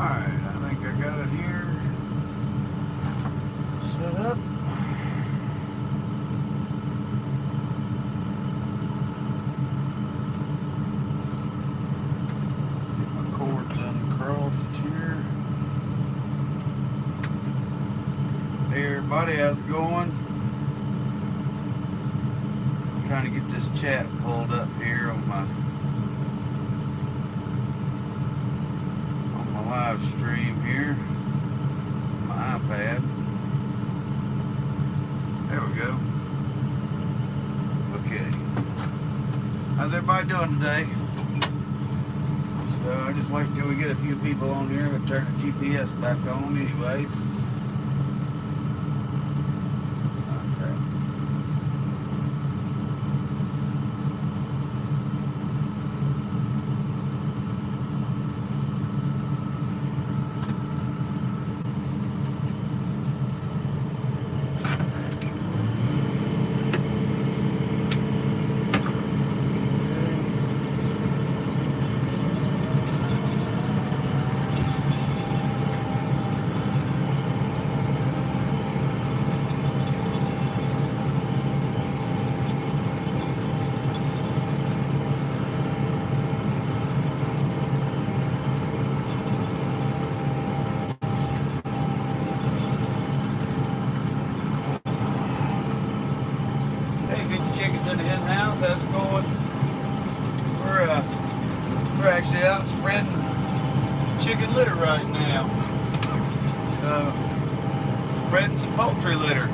Alright, I think I got it here set up. Get my cords uncrossed here. Hey everybody, how's it going? I'm trying to get this chat pulled up here on my live stream here, my iPad. There we go. Okay. How's everybody doing today? So I just wait till we get a few people on here and turn the GPS back on anyways. We're actually out spreading chicken litter right now. So, spreading some poultry litter.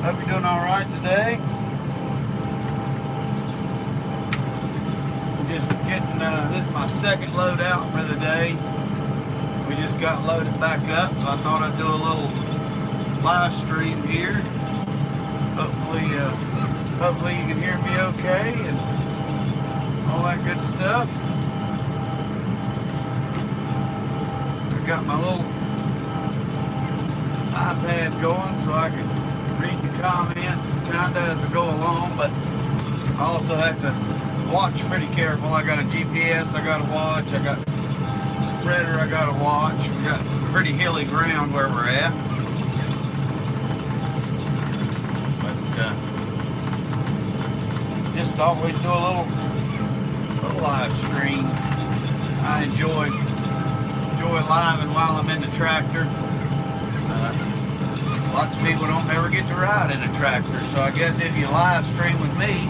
Hope you're doing alright today. I'm just getting, this is my second load out for the day. We just got loaded back up, so I thought I'd do a little live stream here. Hopefully you can hear me okay and all that good stuff. I got my little iPad going so I can read the comments kinda as I go along, but I also have to watch pretty careful. I got a GPS I gotta watch, I got a spreader I gotta watch. We got some pretty hilly ground where we're at. Just thought we'd do a little live stream. I enjoy living while I'm in the tractor. Lots of people don't ever get to ride in a tractor, so I guess if you live stream with me,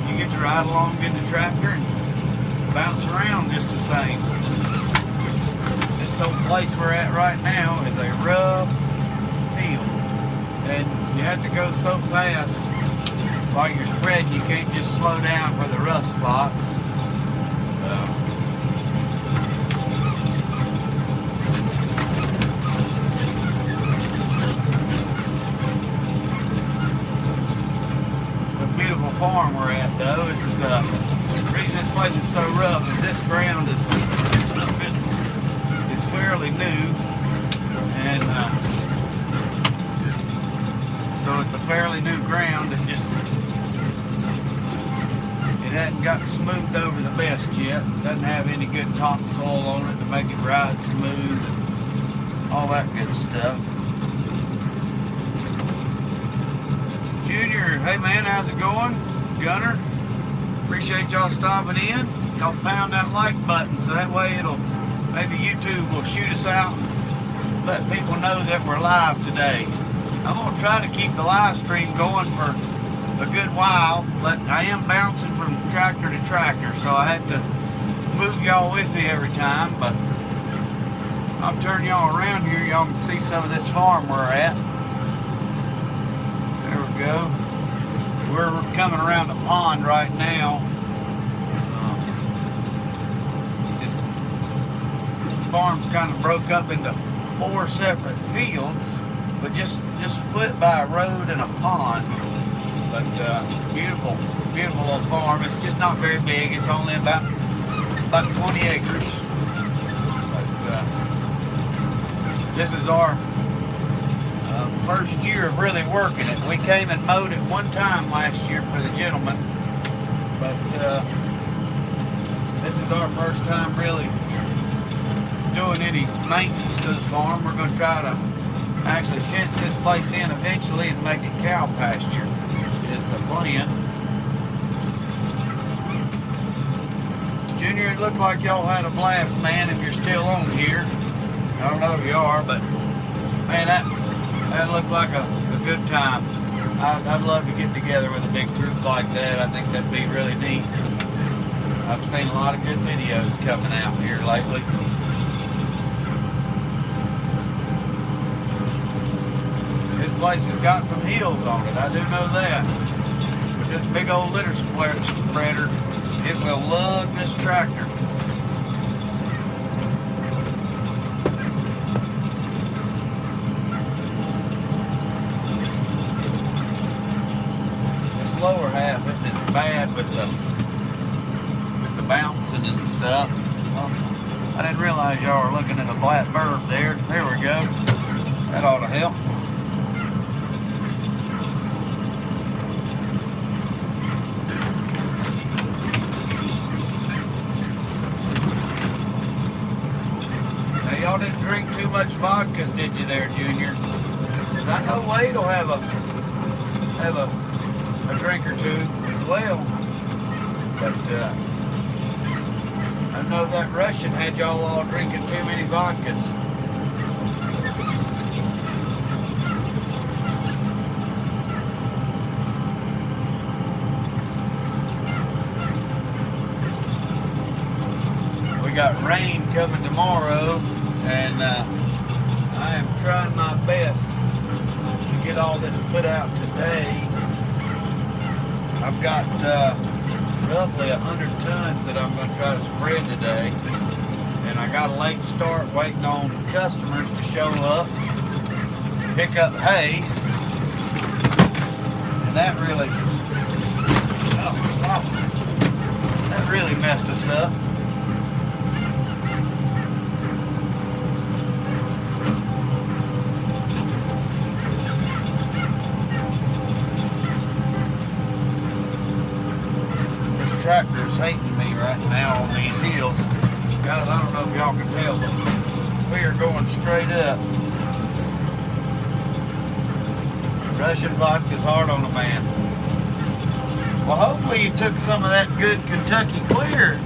you get to ride along in the tractor and bounce around just the same. This whole place we're at right now is a rough field, and you have to go so fast while you're spreading, you can't just slow down for the rough spots. So it's a beautiful farm we're at though. This is the reason this place is so rough is this ground is fairly new, and so it's a fairly new ground and just it hadn't got smoothed over the best yet. It doesn't have any good topsoil on it to make it ride smooth and all that good stuff. Junior, hey man, how's it going? Gunner, appreciate y'all stopping in. Y'all pound that like button so that way maybe YouTube will shoot us out and let people know that we're live today. I'm going to try to keep the live stream going for a good while, but I am bouncing from tractor to tractor, so I had to move y'all with me every time, but I'll turn y'all around here. Y'all can see some of this farm we're at. There we go. We're coming around the pond right now. This farm's kind of broke up into 4 separate fields, but just split by a road and a pond. But beautiful little farm. It's just not very big. It's only about 20 acres. But this is our first year of really working it. We came and mowed it one time last year for the gentleman, but This is our first time really doing any maintenance to the farm. We're going to try to actually fence this place in eventually and make it cow pasture is the plan. Junior, it looked like y'all had a blast, man, if you're still on here. I don't know if you are, but man, that looked like a good time. I'd love to get together with a big group like that. I think that'd be really neat. I've seen a lot of good videos coming out here lately. This place has got some hills on it, I do know that. With this big old litter spreader, it will lug this tractor. This lower half isn't as bad with the bouncing and stuff. Oh, I didn't realize y'all were looking at a black bird there. There we go. That ought to help. Y'all didn't drink too much vodkas, did you there, Junior? Because I know Wade will have a drink or two as well. But I know that Russian had y'all all drinking too many vodkas. We got rain coming tomorrow. And I am trying my best to get all this put out today. I've got roughly 100 tons that I'm going to try to spread today. And I got a late start waiting on customers to show up, pick up hay. And that really messed us up. Tractor's hating me right now on these hills. Guys, I don't know if y'all can tell, but we are going straight up. Russian vodka's hard on a man. Well, hopefully you took some of that good Kentucky Clear.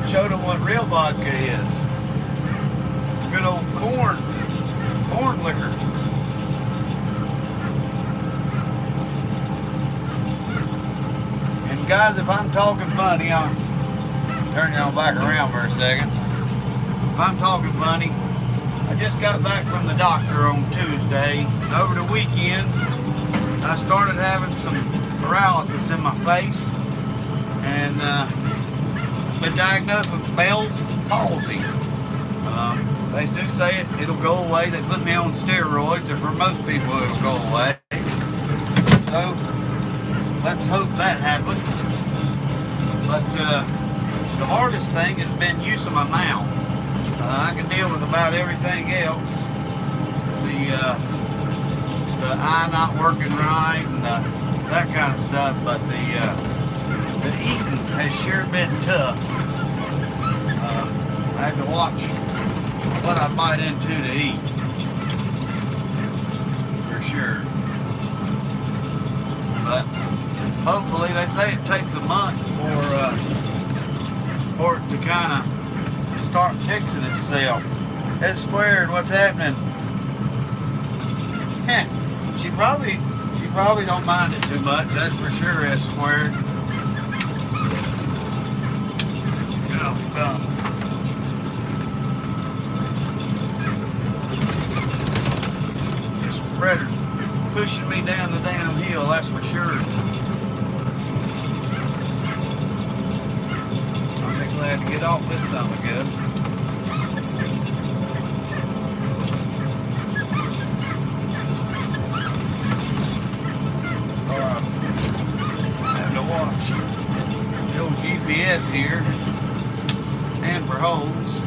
Showed them what real vodka is. Some good old corn liquor. Guys, if I'm talking funny, I'll turn y'all back around for a second. If I'm talking funny, I just got back from the doctor on Tuesday. Over the weekend, I started having some paralysis in my face and been diagnosed with Bell's palsy. They do say it'll go away. They put me on steroids, or for most people it'll go away. So let's hope that happens. But the hardest thing has been use of my mouth. I can deal with about everything else. The eye not working right and that kind of stuff. But the eating has sure been tough. I had to watch what I bite into to eat. For sure. But hopefully, they say it takes a month for it to kind of start fixing itself. Head squared, what's happening? She probably don't mind it too much. That's for sure. Head squared. Oh, this spreader's pushing me down the damn hill. That's for sure. Glad to get off this son of a gun. Alright. Having to watch the old GPS here and for holes.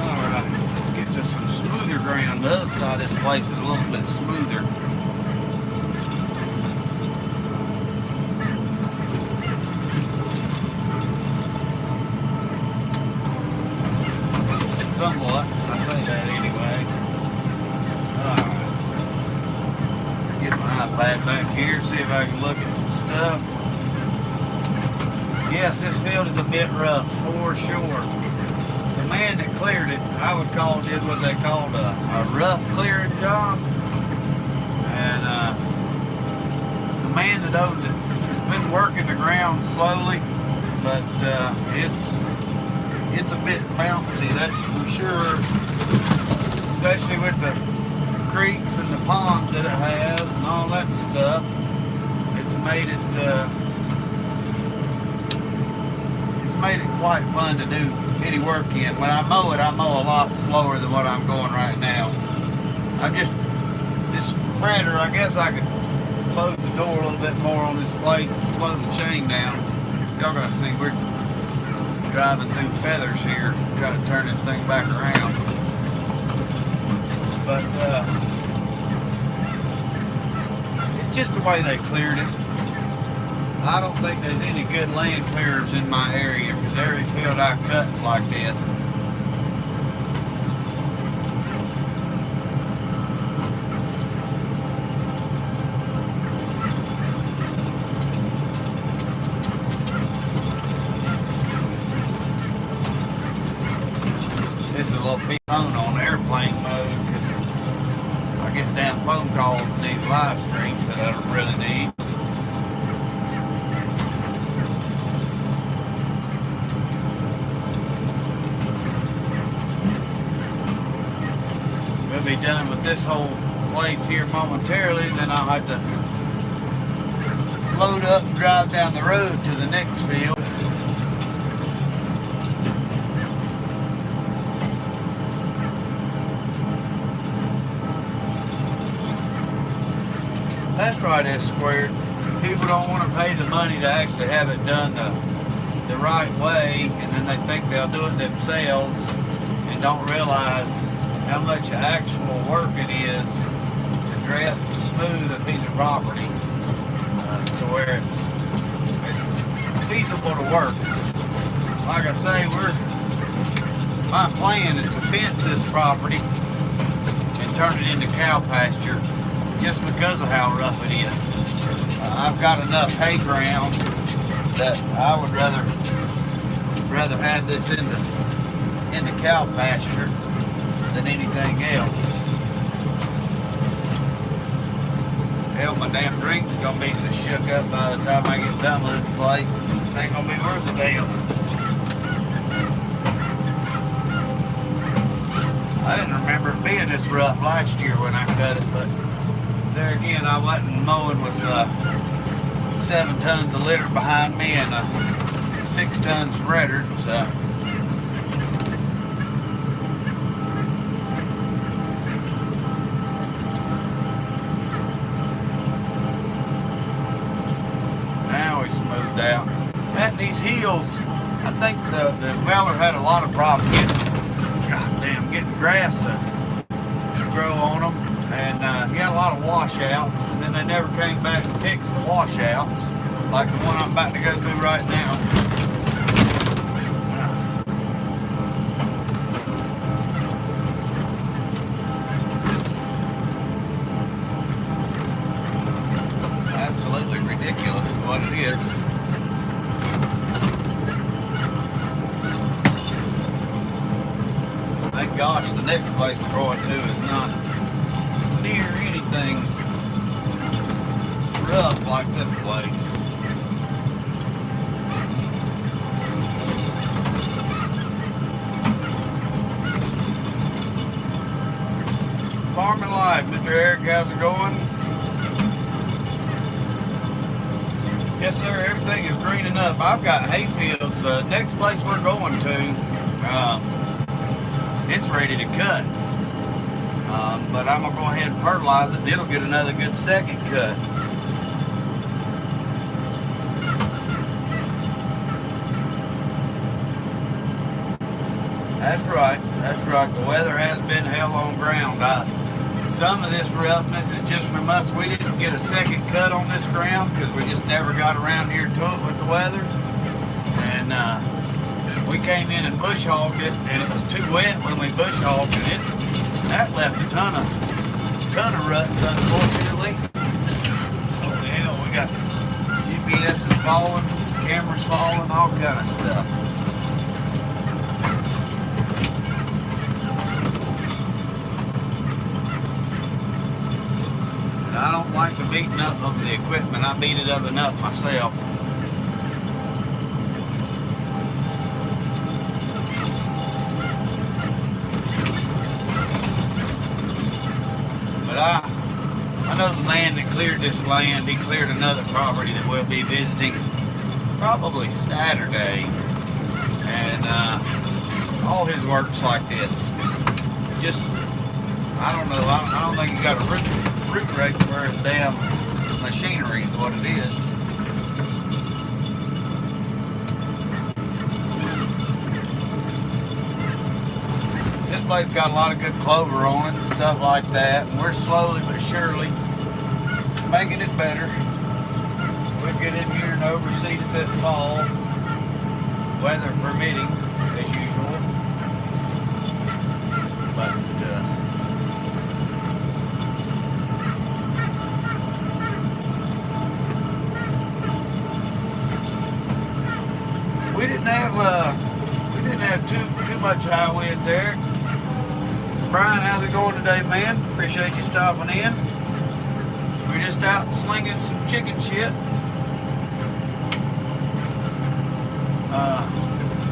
Alright, let's get to some smoother ground. The other side of this place is a little bit smoother. see if I can look at some stuff. Yes, this field is a bit rough, for sure. The man that cleared it, I would did what they called a rough clearing job. And the man that owns it has been working the ground slowly, but it's a bit bouncy, that's for sure. Especially with the creeks and the ponds that it has and all that stuff. It's made it quite fun to do any work in. When I mow it, I mow a lot slower than what I'm going right now. This spreader, I guess I could close the door a little bit more on this place and slow the chain down. Y'all gonna see we're driving through feathers here. Got to turn this thing back around. But it's just the way they cleared it. I don't think there's any good land clearers in my area because every field I cut's like this. This is a little big phone on airplane mode because I get damn phone calls and these live streams that I don't really need. We'll be done with this whole place here momentarily, then I'll have to load up and drive down the road to the next field. That's right, S squared. People don't want to pay the money to actually have it done the right way, and then they think they'll do it themselves and don't realize how much actual work it is to dress and smooth a piece of property to where it's feasible to work. Like I say, my plan is to fence this property and turn it into cow pasture just because of how rough it is. I've got enough hay ground that I would rather have this into cow pasture than anything else. Hell, my damn drink's gonna be so shook up by the time I get done with this place. It ain't gonna be worth a damn. I didn't remember it being this rough last year when I cut it, but there again, I wasn't mowing with 7 tons of litter behind me and a 6-ton spreader, so. Smoothed out. At these hills, I think the feller had a lot of problems getting grass to grow on them, and he had a lot of washouts, and then they never came back and fixed the washouts like the one I'm about to go through right now. Absolutely ridiculous is what it is. Thank gosh the next place we're going to is not near anything rough like this place. Farming life, Mr. Eric, how's it going? Yes, sir. Everything is greening up. I've got hay fields. Next place we're going to, it's ready to cut. But I'm going to go ahead and fertilize it, and it'll get another good second cut. That's right. That's right. The weather has been hell on ground. Some of this roughness is just from us. We didn't get a second cut on this ground because we just never got around here to it with the weather. And we came in and bush hogged it, and it was too wet when we bush hogged it. That left a ton of ruts, unfortunately. What the hell, we We got GPS is falling, cameras falling, all kind of stuff. And I don't like the beating up of the equipment. I beat it up enough myself. But I know the man that cleared this land. He cleared another property that we'll be visiting probably Saturday, and all his work's like this. Just, I don't know. I don't think he got a root rate where his damn machinery is what it is. This place got a lot of good clover on it and stuff like that, and we're slowly but surely making it better. We'll get in here and overseed it this fall, weather permitting, as usual. But we didn't have too much high winds there. Brian, how's it going today, man? Appreciate you stopping in. We're just out slinging some chicken shit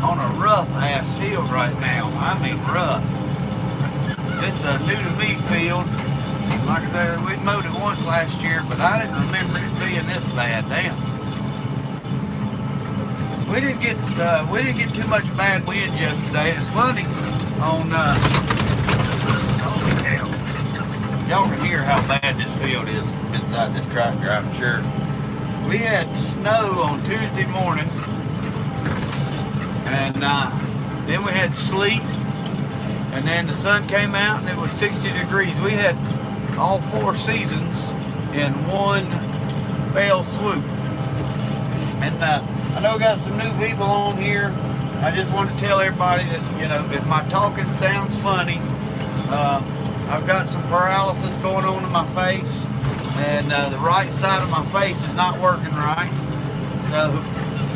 on a rough ass field right now. I mean rough. This is a new to me field. Like I said, we mowed it once last year, but I didn't remember it being this bad. Damn. We didn't get too much bad wind yesterday. It's funny on holy hell. Y'all can hear how bad this field is inside this tractor, I'm sure. We had snow on Tuesday morning, and then we had sleet, and then the sun came out and it was 60 degrees. We had all 4 seasons in one fell swoop. And I know we got some new people on here. I just want to tell everybody that, you know, if my talking sounds funny, I've got some paralysis going on in my face, and the right side of my face is not working right. So,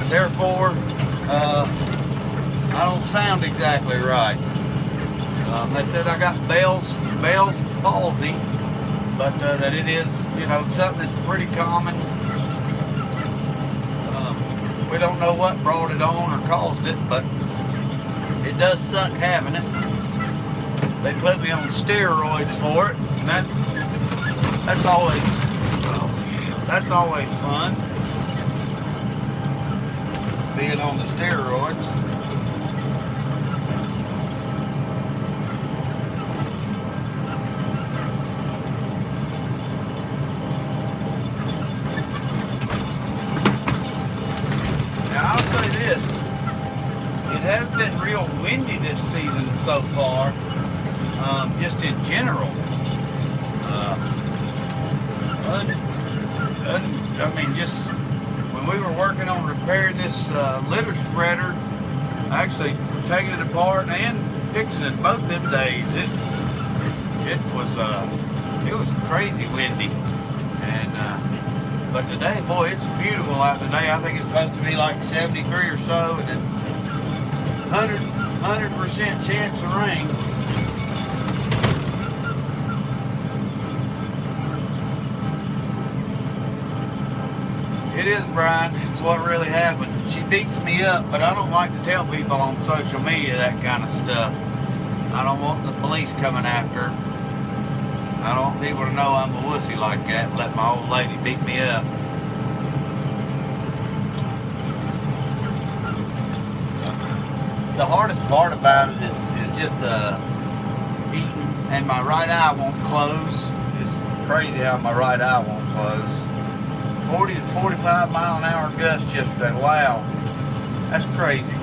therefore, I don't sound exactly right. They said I got Bell's palsy, but that it is, you know, something that's pretty common. We don't know what brought it on or caused it, but it does suck having it. They put me on steroids for it, and that's always, oh yeah, that's always fun, being on the steroids. Now I'll say this, it has been real windy this season so far. Just in general, I mean, just when we were working on repairing this litter spreader, actually taking it apart and fixing it both them days, it was crazy windy. And but today, boy, it's beautiful out today. I think it's supposed to be like 73 or so, and then 100% chance of rain. It is, Brian. It's what really happened. She beats me up, but I don't like to tell people on social media that kind of stuff. I don't want the police coming after her. I don't want people to know I'm a wussy like that and let my old lady beat me up. The hardest part about it is just eating, and my right eye won't close. It's crazy how my right eye won't close. 40 to 45 mile an hour gust yesterday. Wow, that's crazy.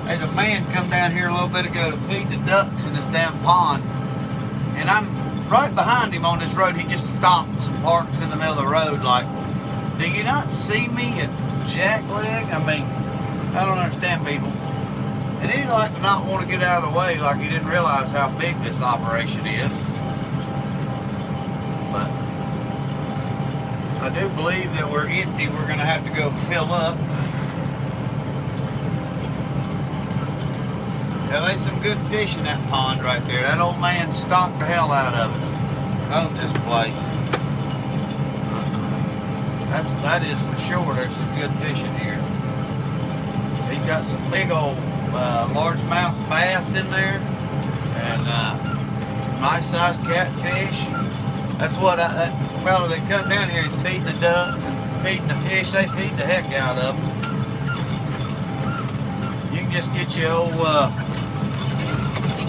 There's a man come down here a little bit ago to feed the ducks in this damn pond, and I'm right behind him on this road. He just stops and parks in the middle of the road like, do you not see me at jackleg? I mean, I don't understand people. And he'd like to not want to get out of the way, like he didn't realize how big this operation is. But I do believe that we're empty. We're going to have to go fill up. Now, there's some good fish in that pond right there. That old man stocked the hell out of it. Owns this place. That is for sure. There's some good fish in here. He got some big old largemouth bass in there, and nice sized catfish. That's what that fella that come down here is feeding the ducks and feeding the fish. They feed the heck out of them. You can just get your old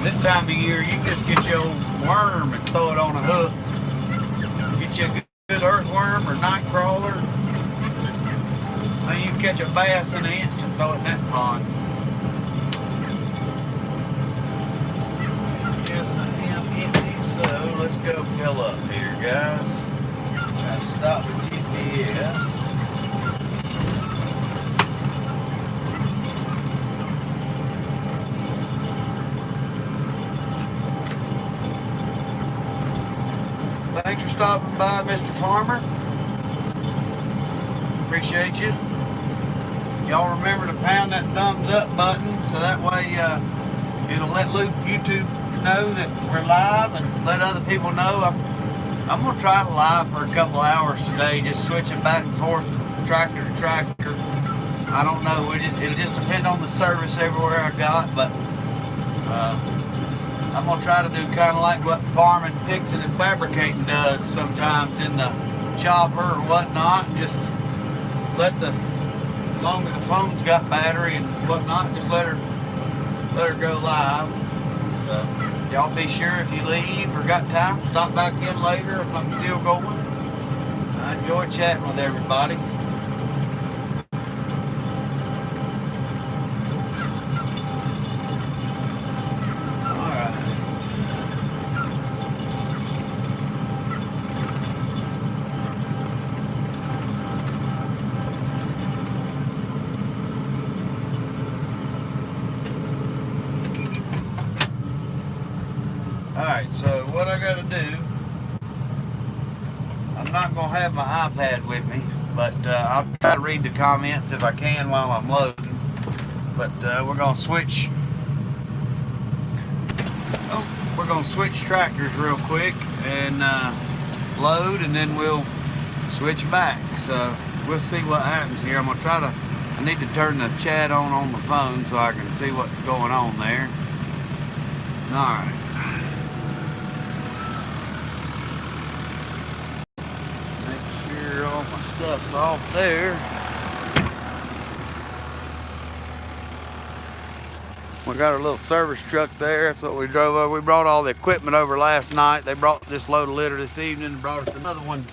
this time of year. You can just get your old worm and throw it on a hook. Get you a good earthworm or night crawler. Then you can catch a bass in an inch and throw it in that pond. Yes, I am empty, so let's go fill up here, guys. Gotta stop the GPS. Thanks for stopping by, Mr. Farmer. Appreciate you. Y'all remember to pound that thumbs up button so that way it'll let YouTube know that we're live and let other people know. I'm going to try to live for a couple hours today, just switching back and forth from tractor to tractor. I don't know. It'll just depend on the service everywhere I got, but I'm going to try to do kind of like what farming, fixing, and fabricating does sometimes in the chopper or whatnot. Just let as long as the phone's got battery and whatnot, just let her go live. So y'all be sure if you leave or got time, stop back in later if I'm still going. I enjoy chatting with everybody. Alright, so what I gotta do, I'm not gonna have my iPad with me, but I'll try to read the comments if I can while I'm loading. But we're gonna switch tractors real quick and load, and then we'll switch back. So we'll see what happens here. I'm gonna I need to turn the chat on the phone so I can see what's going on there. Alright. All my stuff's off there. We got our little service truck there. That's what we drove over. We brought all the equipment over last night. They brought this load of litter this evening and brought us another one.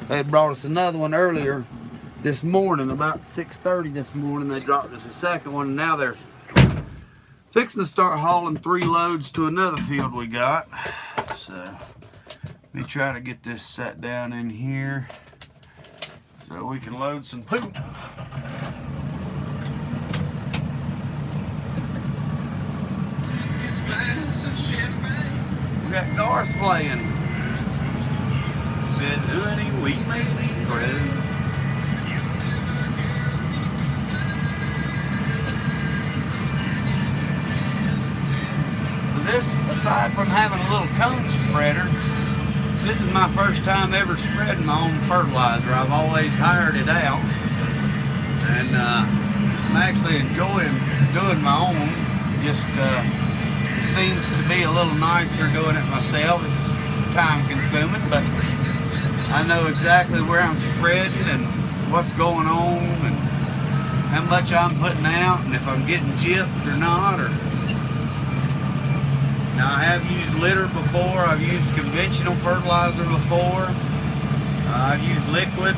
They had brought us another one earlier this morning, about 6:30 this morning. They dropped us a second one, and now they're fixing to start hauling 3 loads to another field we got. So let me try to get this set down in here so we can load some poop. We got Darth playing. Said, honey, we may be through. This, aside from having a little cone spreader, this is my first time ever spreading my own fertilizer. I've always hired it out, and I'm actually enjoying doing my own. Just it seems to be a little nicer doing it myself. It's time consuming, but I know exactly where I'm spreading and what's going on and how much I'm putting out and if I'm getting gypped or not. Now, I have used litter before. I've used conventional fertilizer before. I've used liquid.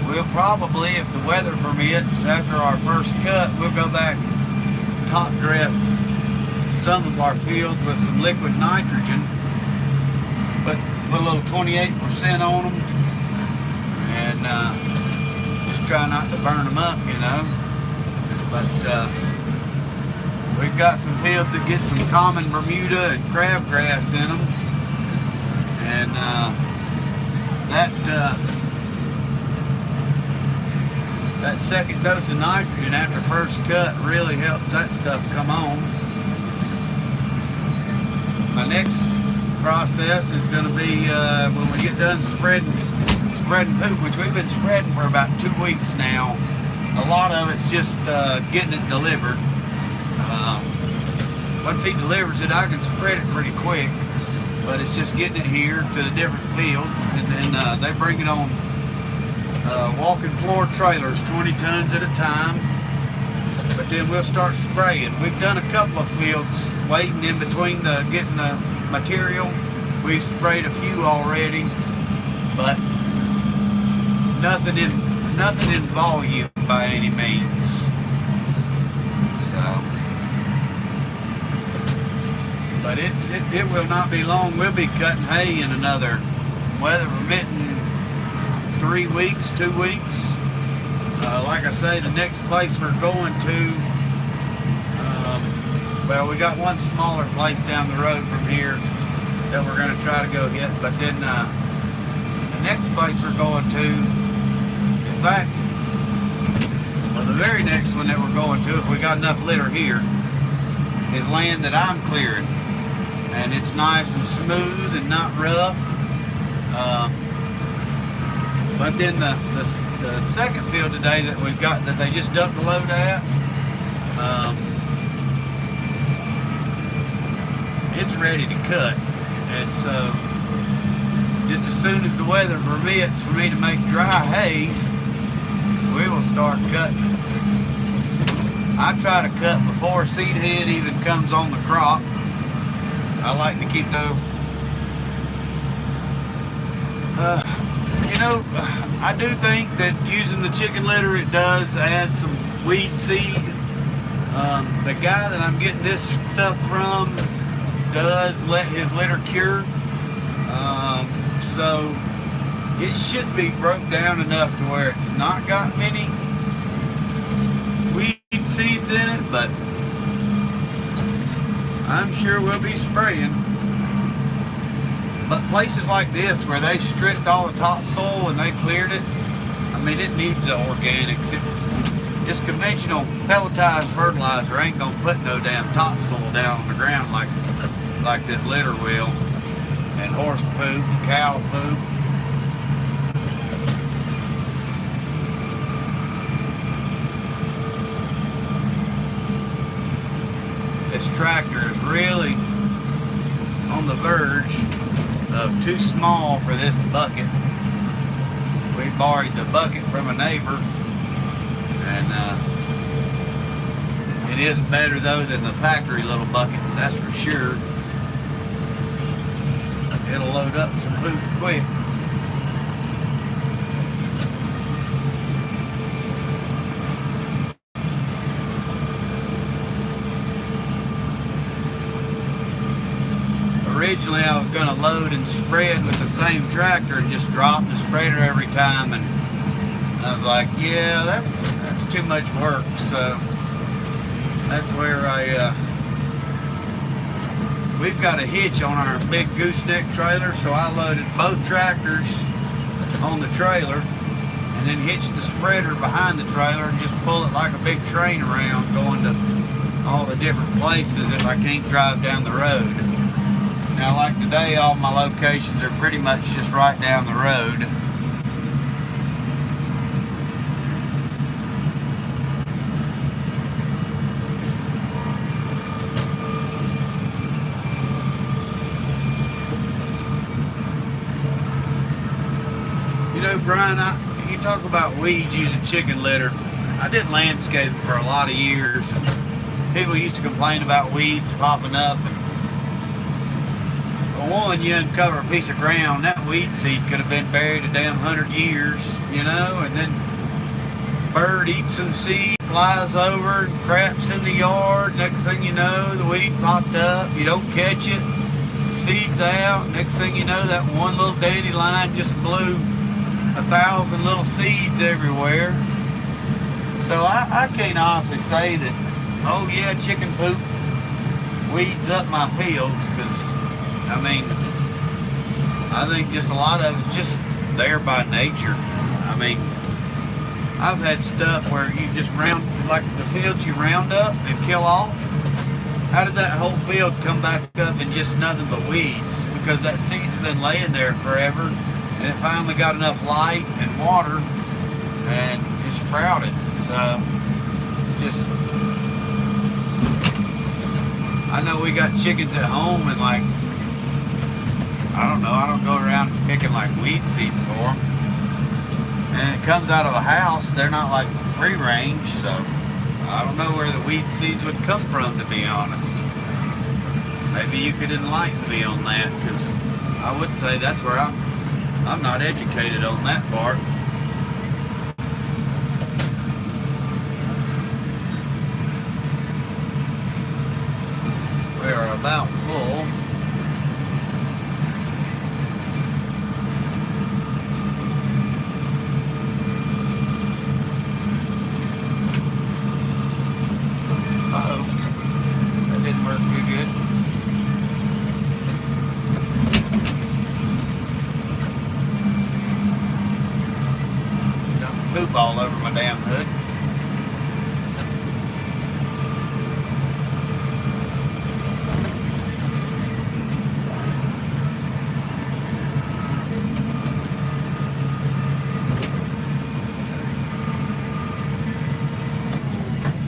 We'll probably, if the weather permits, after our first cut, we'll go back and top dress some of our fields with some liquid nitrogen. But put a little 28% on them and just try not to burn them up, you know. But we've got some fields that get some common Bermuda and crabgrass in them, and that second dose of nitrogen after first cut really helps that stuff come on. My next process is going to be when we get done spreading poop, which we've been spreading for about 2 weeks now. A lot of it's just getting it delivered. Once he delivers it, I can spread it pretty quick, but it's just getting it here to the different fields, and then they bring it on walking floor trailers, 20 tons at a time, but then we'll start spraying. We've done a couple of fields waiting in between getting the material. We've sprayed a few already, but nothing in volume by any means. So, but it will not be long. We'll be cutting hay in another, weather permitting, 3 weeks, 2 weeks. Like I say, the next place we're going to, well, we got one smaller place down the road from here that we're going to try to go hit, but then the next place we're going to, in fact, well, the very next one that we're going to, if we got enough litter here, is land that I'm clearing, and it's nice and smooth and not rough. But then the second field today that we've got, that they just dumped the load at, it's ready to cut. And so just as soon as the weather permits for me to make dry hay, we will start cutting. I try to cut before seed head even comes on the crop. I like to keep those. You know, I do think that using the chicken litter, it does add some weed seed. The guy that I'm getting this stuff from does let his litter cure. So it should be broke down enough to where it's not got many weed seeds in it, but I'm sure we'll be spraying. But places like this where they stripped all the topsoil and they cleared it, I mean, it needs the organics. Just conventional pelletized fertilizer ain't gonna put no damn topsoil down on the ground like this litter will, and horse poop and cow poop. This tractor is really on the verge of too small for this bucket. We borrowed the bucket from a neighbor, and it is better though than the factory little bucket, that's for sure. It'll load up some poop quick. Originally I was going to load and spread with the same tractor and just drop the spreader every time, and I was like, yeah, that's too much work. So that's where we've got a hitch on our big gooseneck trailer, so I loaded both tractors on the trailer and then hitched the spreader behind the trailer and just pull it like a big train around, going to all the different places if I can't drive down the road. Now, like today, all my locations are pretty much just right down the road. You know, Brian, you talk about weeds using chicken litter. I did landscaping for a lot of years. People used to complain about weeds popping up. One, you uncover a piece of ground, that weed seed could have been buried a damn 100 years, you know, and then bird eats some seed, flies over, and craps in the yard. Next thing you know, the weed popped up. You don't catch it, seeds out. Next thing you know, that one little dandelion just blew 1,000 little seeds everywhere. So I can't honestly say that, oh yeah, chicken poop weeds up my fields, because I mean, I think just a lot of it's just there by nature. I mean, I've had stuff where you just round, like the fields you round up and kill off. How did that whole field come back up in just nothing but weeds? Because that seed's been laying there forever, and it finally got enough light and water, and it sprouted. So, just, I know we got chickens at home, and like, I don't know, I don't go around picking like weed seeds for them. And it comes out of a house, they're not like free range, so I don't know where the weed seeds would come from, to be honest. Maybe you could enlighten me on that, because I would say that's where I'm not educated on that part. We are about full. That didn't work too good. Dumped poop all over my damn hood.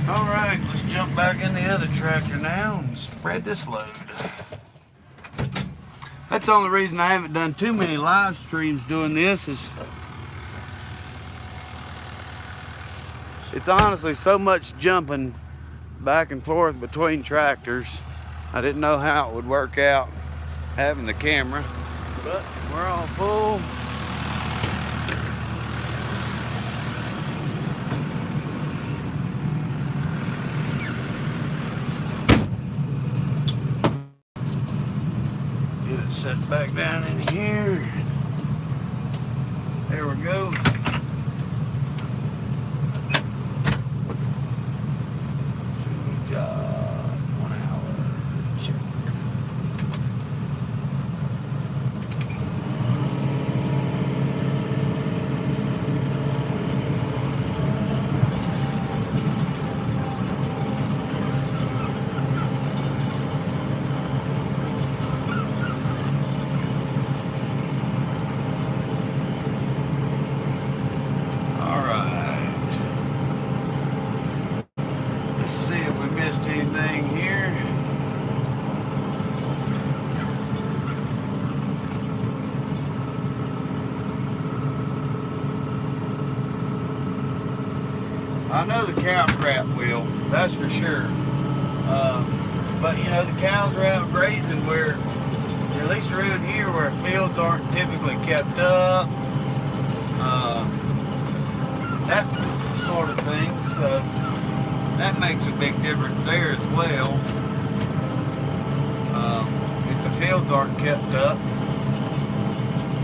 Alright, let's jump back in the other tractor now and spread this load. That's the only reason I haven't done too many live streams doing this is it's honestly so much jumping back and forth between tractors. I didn't know how it would work out having the camera, but we're all full. Set back down in here. There we go. Good job. 1 hour. Check. I know the cow crap will, that's for sure. But you know, the cows are out grazing where, at least around here where fields aren't typically kept up. That sort of thing, so that makes a big difference there as well. If the fields aren't kept up,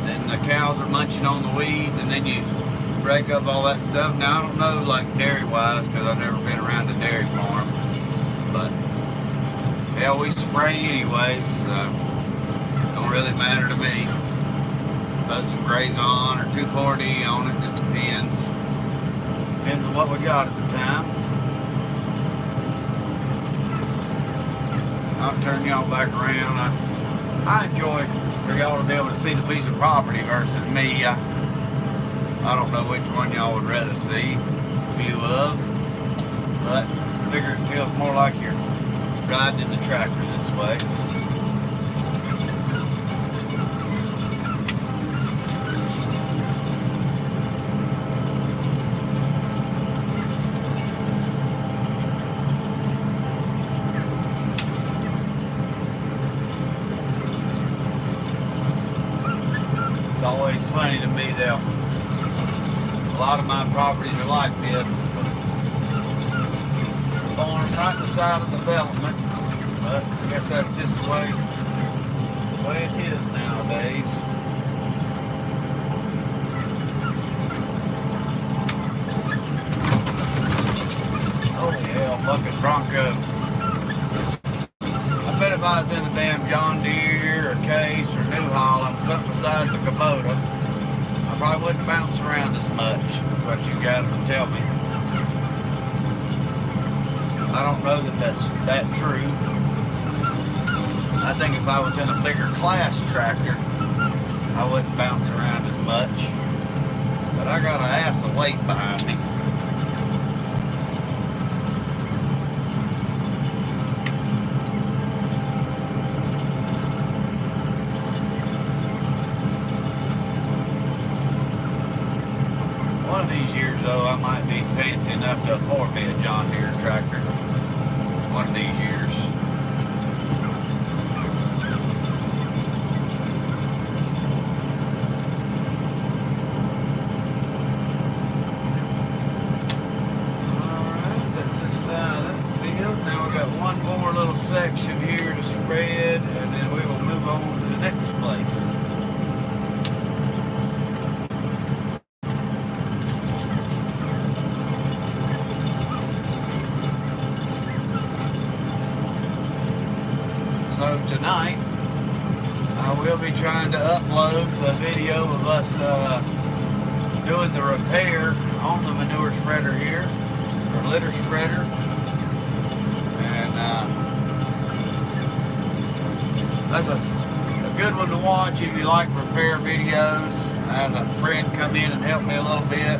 then the cows are munching on the weeds, and then you break up all that stuff. Now I don't know like dairy wise, because I've never been around a dairy farm, but yeah, we spray anyways, so don't really matter to me. Put some graze on or 2,4-D on it, just depends on what we got at the time. I'll turn y'all back around. I enjoy for y'all to be able to see the piece of property versus me. I don't know which one y'all would rather see view of, but I figure it feels more like you're riding in the tractor this way. It's always funny to me though. A lot of my properties are like this. It's a farm right beside of development, but I guess that's just the way it is nowadays. Oh yeah, bucket Bronco. I bet if I was in a damn John Deere or Case or New Holland, something besides the Kubota, I probably wouldn't bounce around as much, is what you guys would tell me. I don't know that that's that true. I think if I was in a bigger class tractor, I wouldn't bounce around as much. But I got an ass of weight behind me. One of these years though, I might be fancy enough to afford me a John Deere tractor. One of these years. Alright, that's this side of that field. Now we got one more little section here to spread, and then we will move on to the next place. So tonight, I will be trying to upload the video of us doing the repair on the manure spreader here, or litter spreader. And that's a good one to watch if you like repair videos. I had a friend come in and help me a little bit.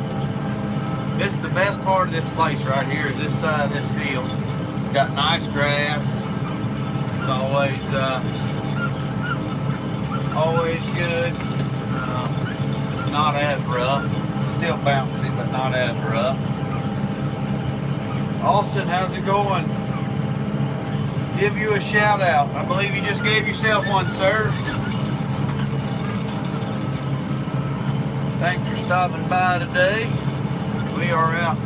This is the best part of this place right here, is this side of this field. It's got nice grass. It's always good. It's not as rough. It's still bouncy, but not as rough. Austin, how's it going? Give you a shout out. I believe you just gave yourself one, sir. Thanks for stopping by today. We are out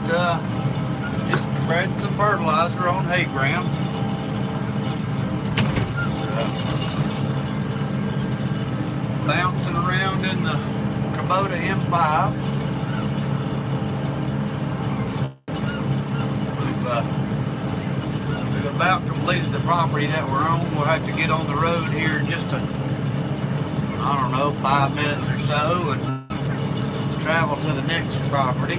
just spreading some fertilizer on hay ground. Bouncing around in the Kubota M5. We've about completed the property that we're on. We'll have to get on the road here in just I don't know, 5 minutes or so, and travel to the next property.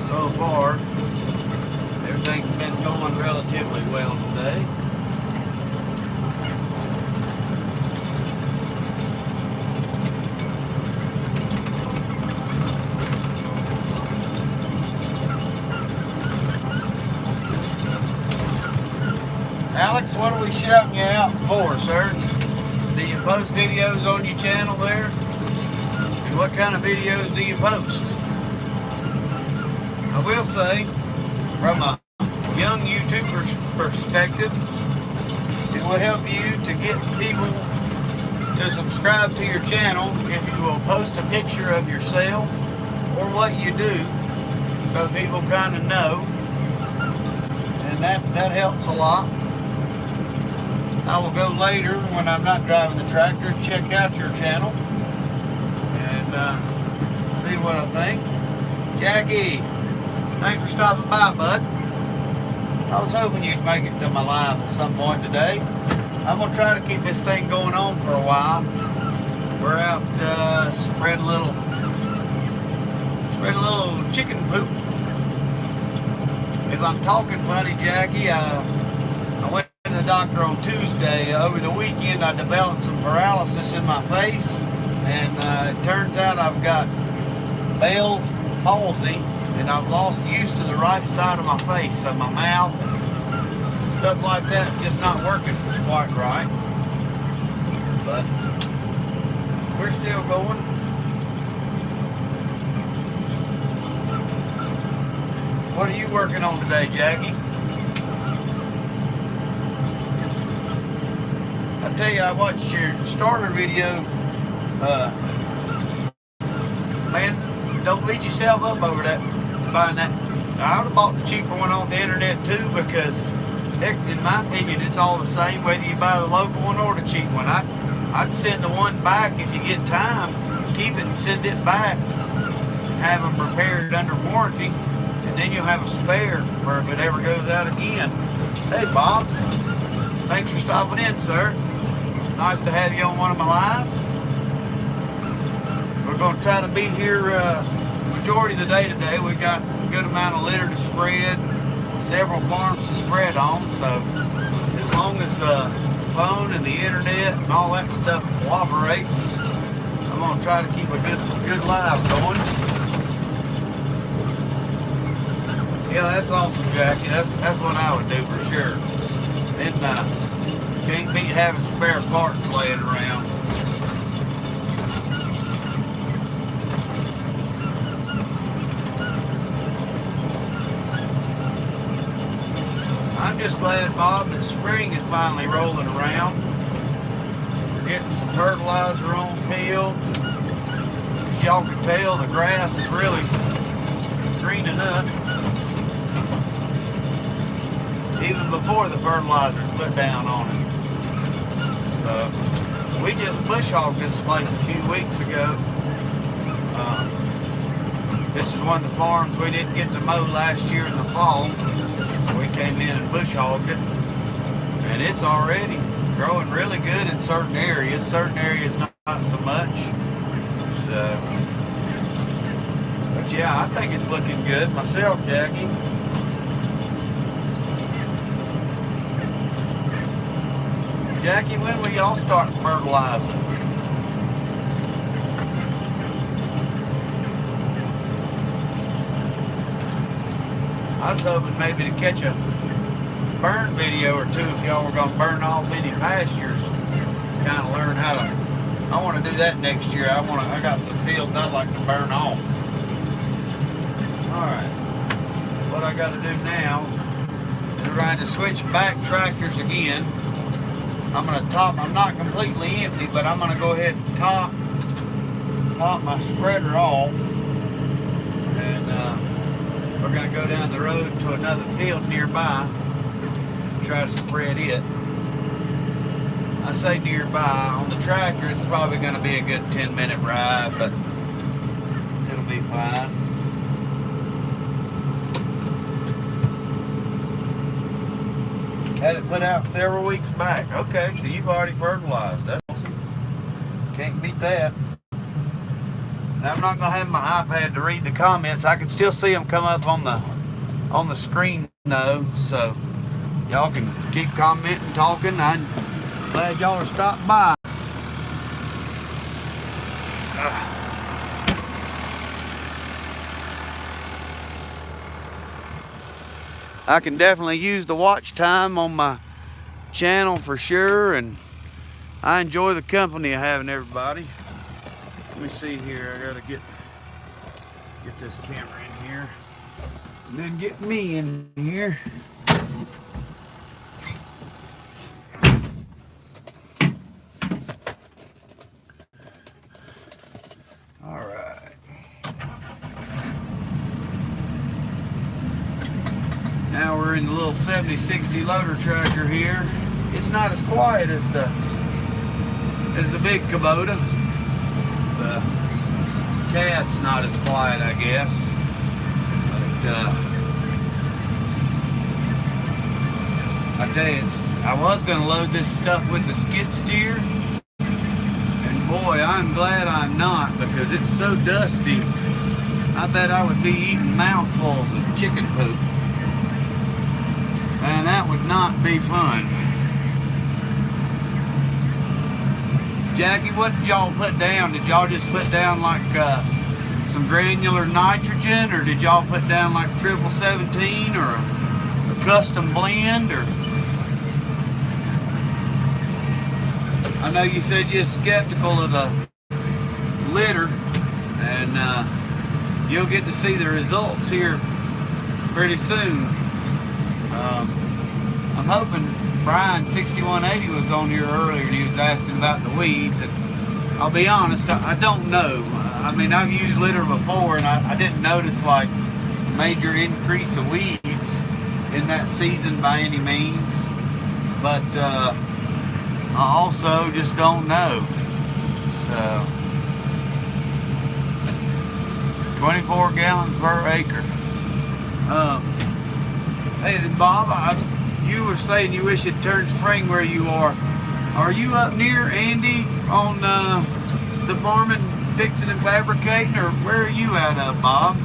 So far, everything's been going relatively well today. Alex, what are we shouting you out for, sir? Do you post videos on your channel there? And what kind of videos do you post? I will say, from a young YouTuber's perspective, it will help you to get people to subscribe to your channel if you will post a picture of yourself or what you do, so people kind of know, and that helps a lot. I will go later when I'm not driving the tractor and check out your channel and see what I think. Jackie, thanks for stopping by, bud. I was hoping you'd make it to my live at some point today. I'm going to try to keep this thing going on for a while. We're out spreading a little chicken poop. If I'm talking funny, Jackie, I went to the doctor on Tuesday. Over the weekend, I developed some paralysis in my face, and it turns out I've got Bell's palsy, and I've lost use to the right side of my face, so my mouth and stuff like that is just not working quite right. But we're still going. What are you working on today, Jackie? I tell you, I watched your starter video. Man, don't beat yourself up over that, buying that. I would have bought the cheaper one off the internet too, because heck, in my opinion, it's all the same whether you buy the local one or the cheap one. I'd send the one back if you get time, keep it and send it back, and have them repaired under warranty, and then you'll have a spare for if it ever goes out again. Hey Bob, thanks for stopping in, sir. Nice to have you on one of my lives. We're going to try to be here majority of the day today. We got a good amount of litter to spread, several farms to spread on, so as long as the phone and the internet and all that stuff cooperates, I'm going to try to keep a good live going. Yeah, that's awesome, Jackie. That's what I would do for sure. And can't beat having spare parts laying around. I'm just glad, Bob, that spring is finally rolling around. We're getting some fertilizer on fields. As y'all can tell, the grass is really greening up. Even before the fertilizer's put down on it. So, we just bush hogged this place a few weeks ago. This is one of the farms we didn't get to mow last year in the fall. So we came in and bush hogged it. And it's already growing really good in certain areas. Certain areas not so much. So, but yeah, I think it's looking good myself, Jackie. Jackie, when will y'all start fertilizing? I was hoping maybe to catch a burn video or two if y'all were going to burn off any pastures. Kind of learn how to. I want to do that next year. I got some fields I'd like to burn off. All right. What I got to do now is trying to switch back tractors again. I'm going to top, I'm not completely empty, but I'm going to go ahead and top my spreader off. And we're going to go down the road to another field nearby and try to spread it. I say nearby. On the tractor, it's probably going to be a good 10-minute ride, but it'll be fine. Had it put out several weeks back. Okay, so you've already fertilized. That's awesome. Can't beat that. Now, I'm not gonna have my iPad to read the comments. I can still see them come up on the screen though. So y'all can keep commenting, talking. I'm glad y'all are stopped by. I can definitely use the watch time on my channel for sure, and I enjoy the company of having everybody. Let me see here. I gotta get this camera in here, and then get me in here. All right. Now we're in the little 7060 loader tractor here. It's not as quiet as the big Kubota. The cab's not as quiet, I guess. But I tell you, I was going to load this stuff with the skid steer, and boy, I'm glad I'm not, because it's so dusty. I bet I would be eating mouthfuls of chicken poop. And that would not be fun. Jackie, what did y'all put down? Did y'all just put down like some granular nitrogen, or did y'all put down like 1717 or a custom blend? Or I know you said you're skeptical of the litter, and you'll get to see the results here pretty soon. I'm hoping Brian 6180 was on here earlier and he was asking about the weeds, and I'll be honest, I don't know. I mean, I've used litter before, and I didn't notice like major increase of weeds in that season by any means, but I also just don't know. So 24 gallons per acre. Hey, Bob, you were saying you wish it turned spring where you are. Are you up near Andy on the farming, fixing and fabricating, or where are you at, Bob?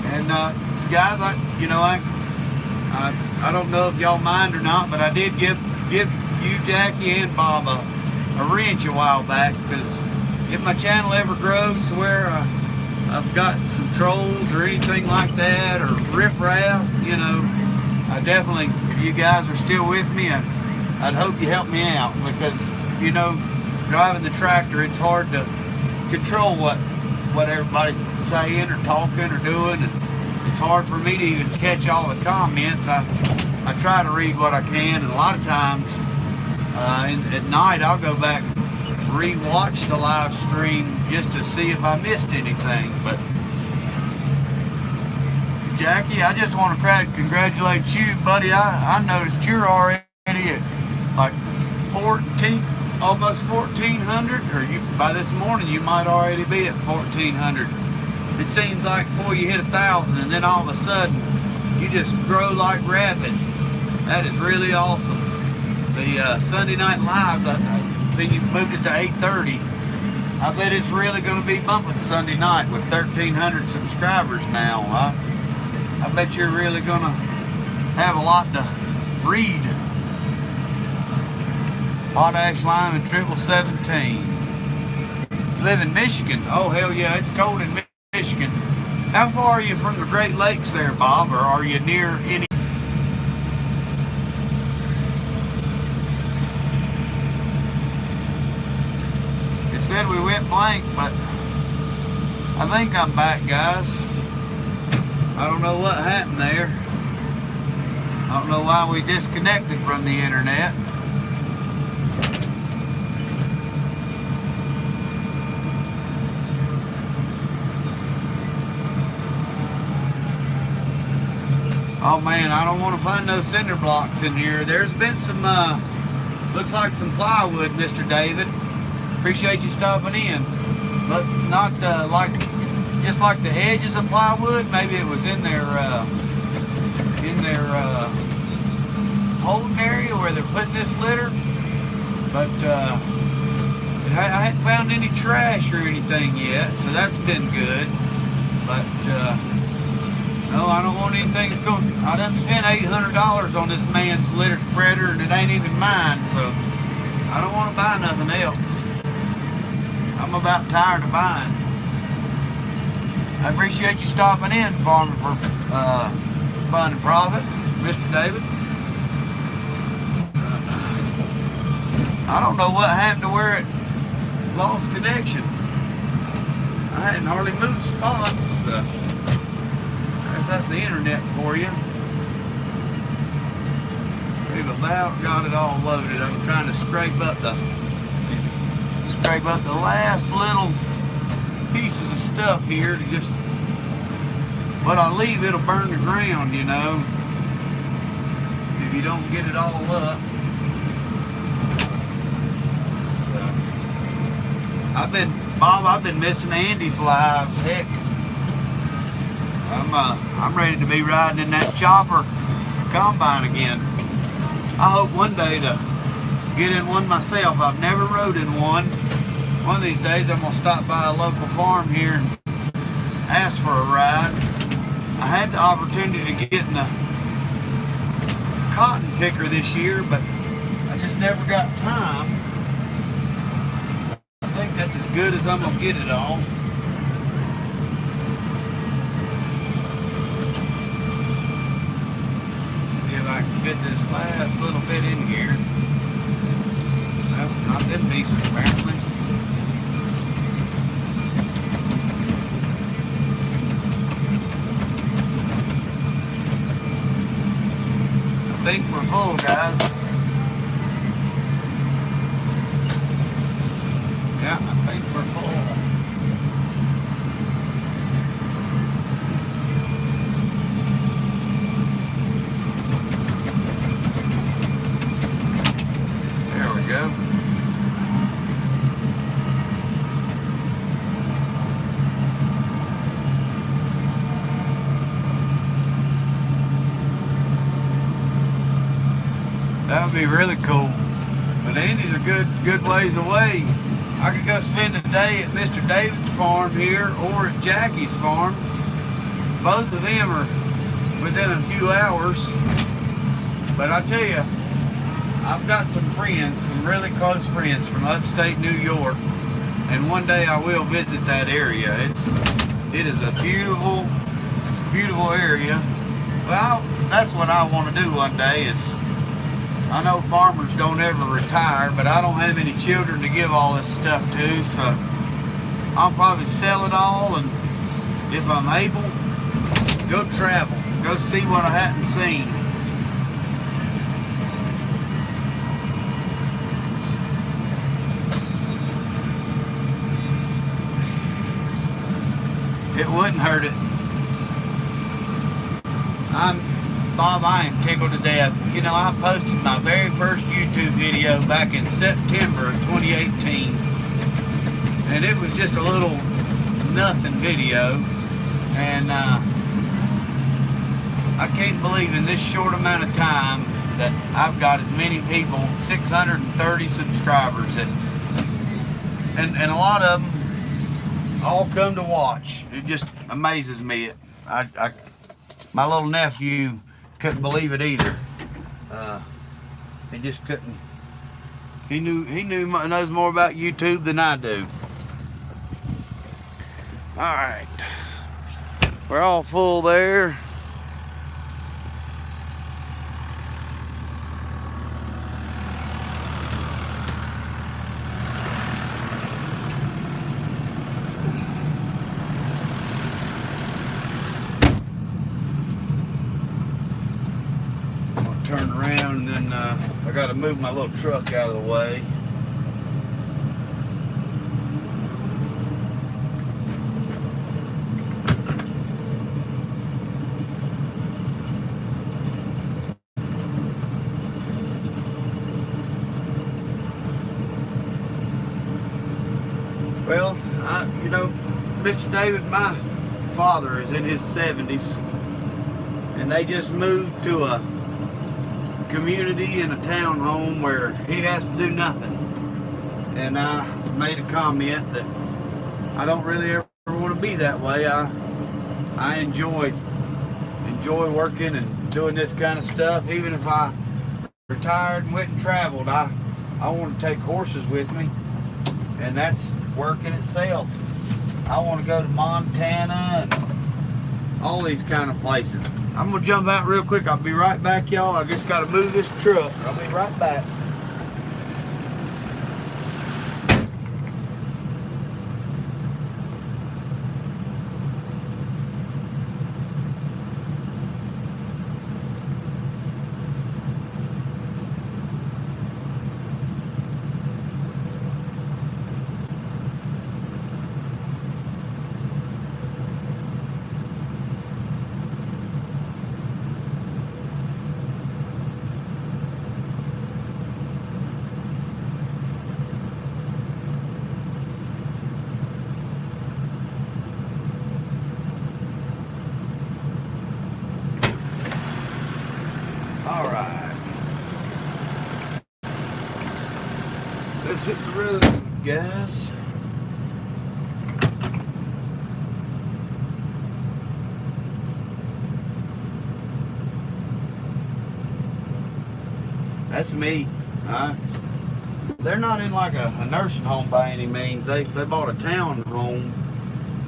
And guys, I don't know if y'all mind or not, but I did give you, Jackie, and Bob a wrench a while back, because if my channel ever grows to where I've got some trolls or anything like that, or riffraff, you know, I definitely, if you guys are still with me, I'd hope you help me out, because, you know, driving the tractor, it's hard to control what everybody's saying or talking or doing, and it's hard for me to even catch all the comments. I try to read what I can, and a lot of times at night I'll go back and re-watch the live stream just to see if I missed anything. But Jackie, I just want to congratulate you, buddy. I noticed you're already at like 14, almost 1,400, or by this morning you might already be at 1,400. It seems like before you hit 1,000, and then all of a sudden you just grow like rapid. That is really awesome. The Sunday night lives, I see you moved it to 8:30. I bet it's really going to be bumping Sunday night with 1,300 subscribers now. I bet you're really going to have a lot to read. Potash lime and 717. Live in Michigan. Oh, hell yeah, it's cold in Michigan. How far are you from the Great Lakes there, Bob, or are you near any? It said we went blank, but I think I'm back, guys. I don't know what happened there. I don't know why we disconnected from the internet. Oh man, I don't want to find no cinder blocks in here. There's been some, looks like some plywood, Mr. David. Appreciate you stopping in. But not just like the edges of plywood. Maybe it was in their holding area where they're putting this litter. But I hadn't found any trash or anything yet, so that's been good. But no, I don't want anything that's going. I done spent $800 on this man's litter spreader, and it ain't even mine, so I don't want to buy nothing else. I'm about tired of buying. I appreciate you stopping in, Farming for Fun and Profit, Mr. David. I don't know what happened to where it lost connection. I hadn't hardly moved spots. That's the internet for you. We've about got it all loaded. I'm trying to scrape up the last little pieces of stuff here to just, but I leave it'll burn the ground, you know, if you don't get it all up. So, I've been missing Andy's lives. Heck, I'm ready to be riding in that chopper combine again. I hope one day to get in one myself. I've never rode in one. One of these days I'm going to stop by a local farm here and ask for a ride. I had the opportunity to get in a cotton picker this year, but I just never got time. I think that's as good as I'm going to get it all. I can fit this last little bit in here. Nope, not them pieces apparently. I think we're full, guys. Yeah, I think we're full. would be really cool. But Andy's a good ways away. I could go spend a day at Mr. David's farm here or at Jackie's farm. Both of them are within a few hours. But I tell you, I've got some friends, some really close friends from upstate New York, and one day I will visit that area. It is a beautiful, beautiful area. Well, that's what I want to do one day. Is I know farmers don't ever retire, but I don't have any children to give all this stuff to, so I'll probably sell it all, and if I'm able, go travel, go see what I hadn't seen. It wouldn't hurt it. Bob, I am tickled to death. You know, I posted my very first YouTube video back in September of 2018. And it was just a little nothing video. And I can't believe in this short amount of time that I've got as many people, 630 subscribers. And a lot of them all come to watch. It just amazes me. My little nephew couldn't believe it either. He just couldn't. He knows more about YouTube than I do. All right, we're all full there. Turn around, and then I got to move my little truck out of the way. Well, you know, Mr. David, my father is in his 70s, and they just moved to a community in a townhome where he has to do nothing. And I made a comment that I don't really ever want to be that way. I enjoy working and doing this kind of stuff. Even if I retired and went and traveled, I want to take horses with me, and that's work in itself. I want to go to Montana and all these kind of places. I'm gonna jump out real quick. I'll be right back, y'all. I just gotta move this truck. I'll be right back. All right. Let's hit the road, guys. That's me. They're not in like a nursing home by any means. They bought a town home,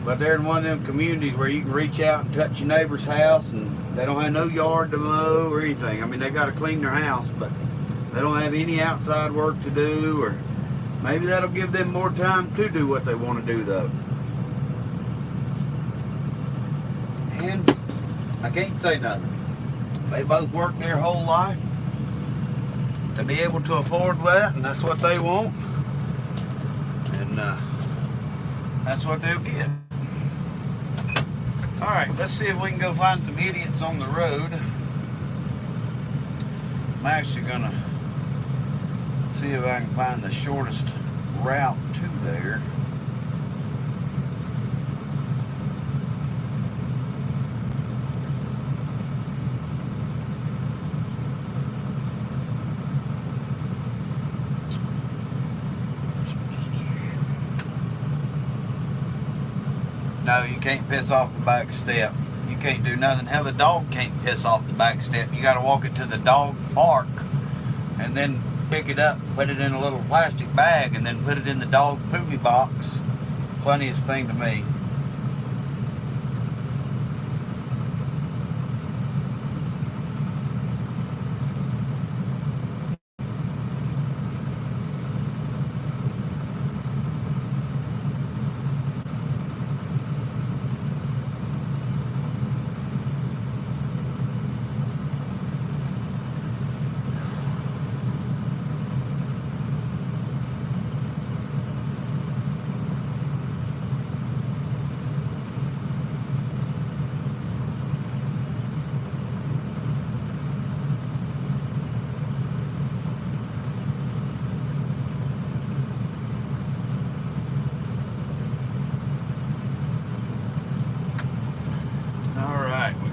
but they're in one of them communities where you can reach out and touch your neighbor's house, and they don't have no yard to mow or anything. I mean, they got to clean their house, but they don't have any outside work to do, or maybe that'll give them more time to do what they want to do, though. And I can't say nothing. They both worked their whole life to be able to afford that, and that's what they want, and that's what they'll get. All right, let's see if we can go find some idiots on the road. I'm actually gonna see if I can find the shortest route to there. no, you can't piss off the back step. You can't do nothing. Hell, the dog can't piss off the back step. You got to walk it to the dog park and then pick it up, put it in a little plastic bag, and then put it in the dog poopy box. Funniest thing to me.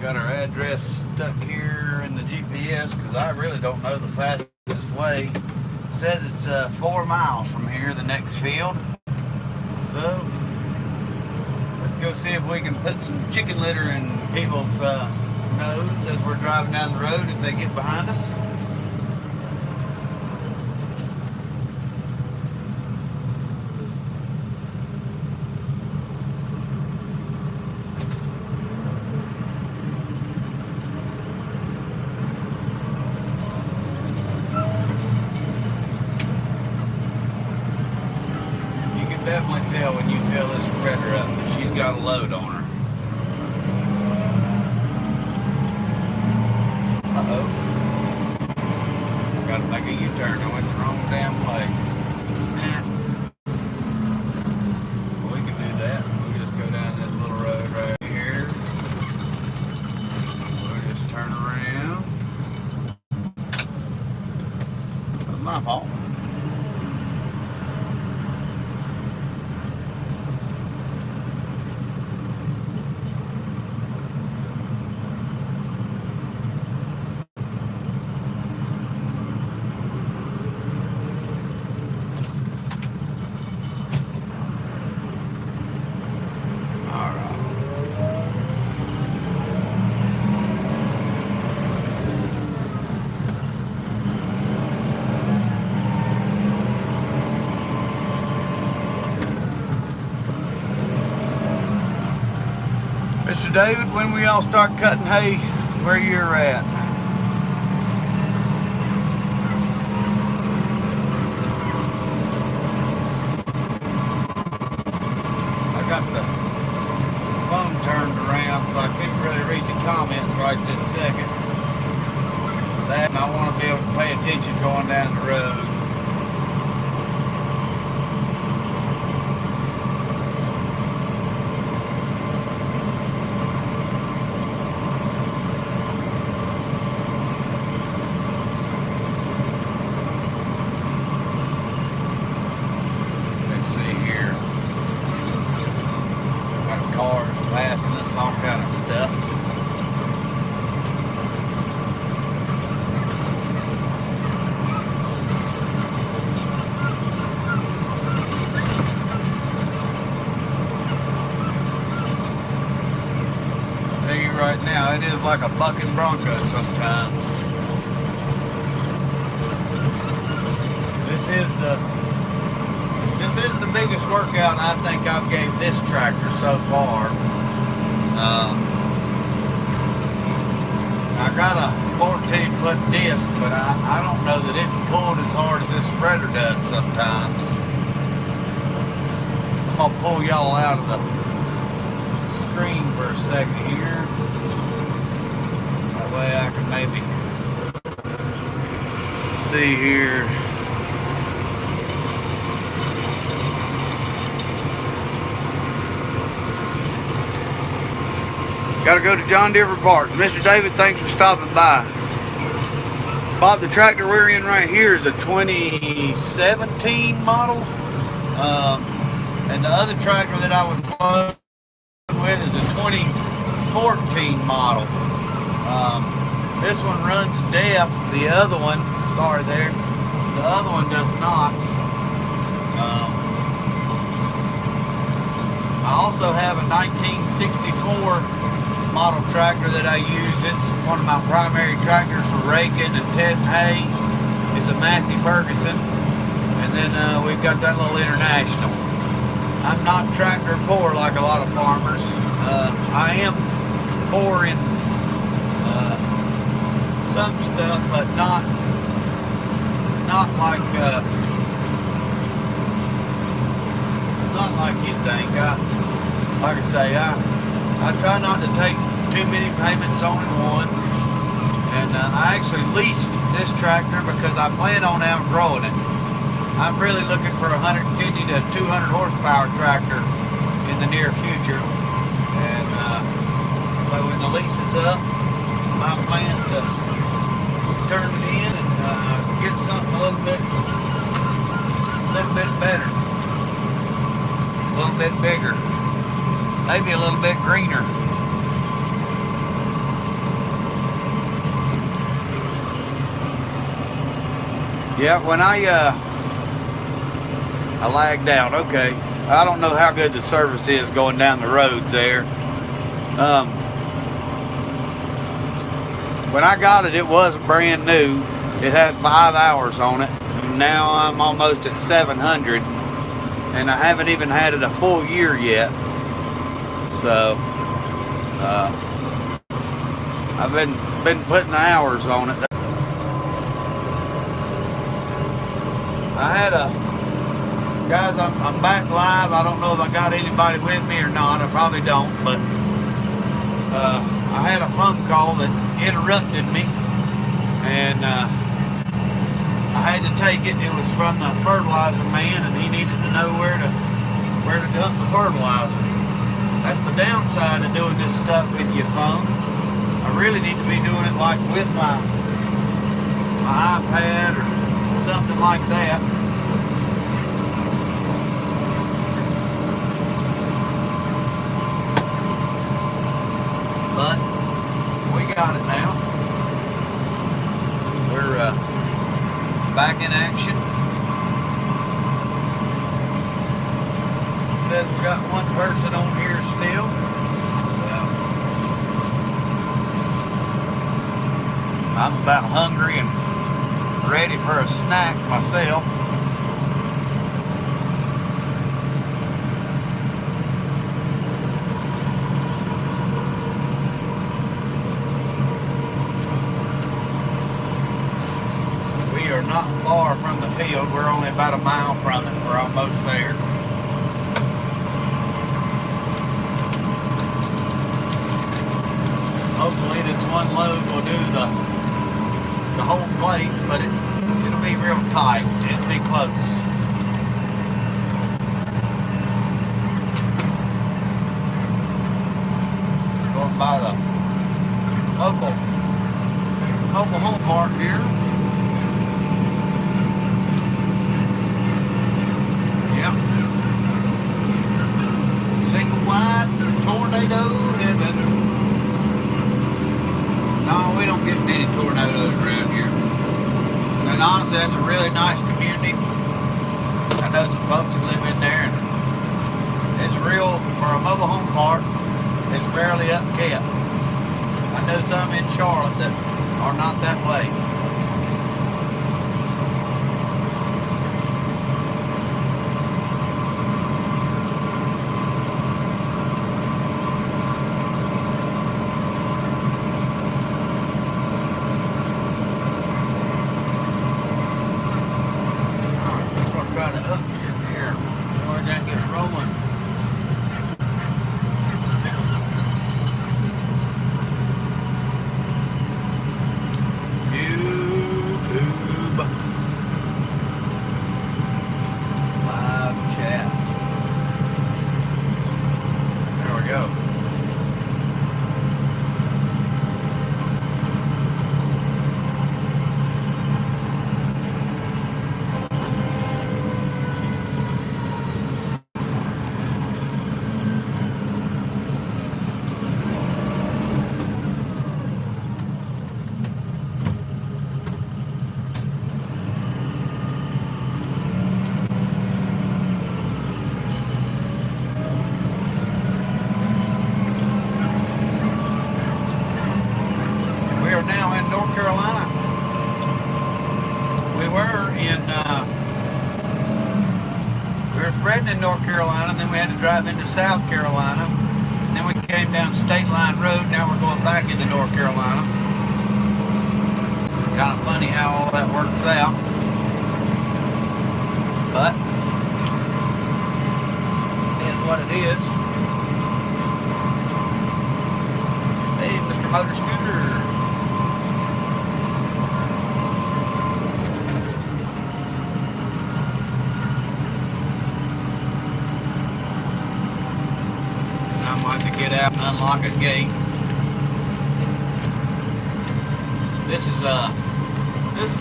Got our address stuck here in the GPS because I really don't know the fastest way. It says it's 4 miles from here, the next field. So let's go see if we can put some chicken litter in people's nose as we're driving down the road if they get behind us. Definitely tell when you fill this spreader up that she's got a load on her. Uh-oh. Gotta make a U-turn. I went the wrong damn way. Well, we can do that. We'll just go down this little road right here. We'll just turn around. That's my fault. Mr. David, when we all start cutting hay where you're at? I got the phone turned around so I couldn't really read the comments right this second. That, and I want to be able to pay attention going down the road. Cars passing us, all kind of stuff. I'll tell you right now, it is like a bucking bronco sometimes. This is the biggest workout I think I've gave this tractor so far. I got a 14-foot disc, but I don't know that it pulled as hard as this spreader does sometimes. I'm going to pull y'all out of the screen for a second here. That way I can maybe see here. Got to go to John Deere for parts. Mr. David, thanks for stopping by. Bob, the tractor we're in right here is a 2017 model. And the other tractor that I was loading with is a 2014 model. This one runs DEF. The other one, sorry there, the other one does not. I also have a 1964 model tractor that I use. It's one of my primary tractors for raking and tedding hay. It's a Massey Ferguson. And then we've got that little International. I'm not tractor poor like a lot of farmers. I am poor in some stuff, but not like you'd think. Like I say, I try not to take too many payments on at once. And I actually leased this tractor because I plan on outgrowing it. I'm really looking for a 150 to 200 horsepower tractor in the near future. And so when the lease is up, my plan is to turn it in and get something a little bit better, a little bit bigger, maybe a little bit greener. Yeah, when I lagged out. Okay, I don't know how good the service is going down the roads there. When I got it, it was brand new. It had 5 hours on it. Now I'm almost at 700, and I haven't even had it a full year yet. So I've been putting the hours on it. I had guys, I'm back live. I don't know if I got anybody with me or not. I probably don't, but I had a phone call that interrupted me, and I had to take it. It was from the fertilizer man, and he needed to know where to dump the fertilizer. That's the downside of doing this stuff with your phone. I really need to be doing it like with my iPad or something like that. But we got it now. We're back in action. Says we got one person on here still. So I'm about hungry and ready for a snack myself. We are not far from the field. We're only about a mile from it. We're almost there. Hopefully this one load will do the whole place, but it'll be real tight. It'll be close. Going by the local home park here. Yep. Single wide tornado heaven. No, we don't get many tornadoes around here. And honestly, that's a really nice community. I know some folks who live in there, and it's real, for a mobile home park, it's fairly upkept. I know some in Charlotte that are not that way. You were spreading in North Carolina, and then we had to drive into South Carolina. And then we came down State Line Road. Now we're going back into North Carolina. Kind of funny how all that works out. But it is what it is. Hey, Mr. Motor Scooter. I'm about to get out and unlock a gate. This is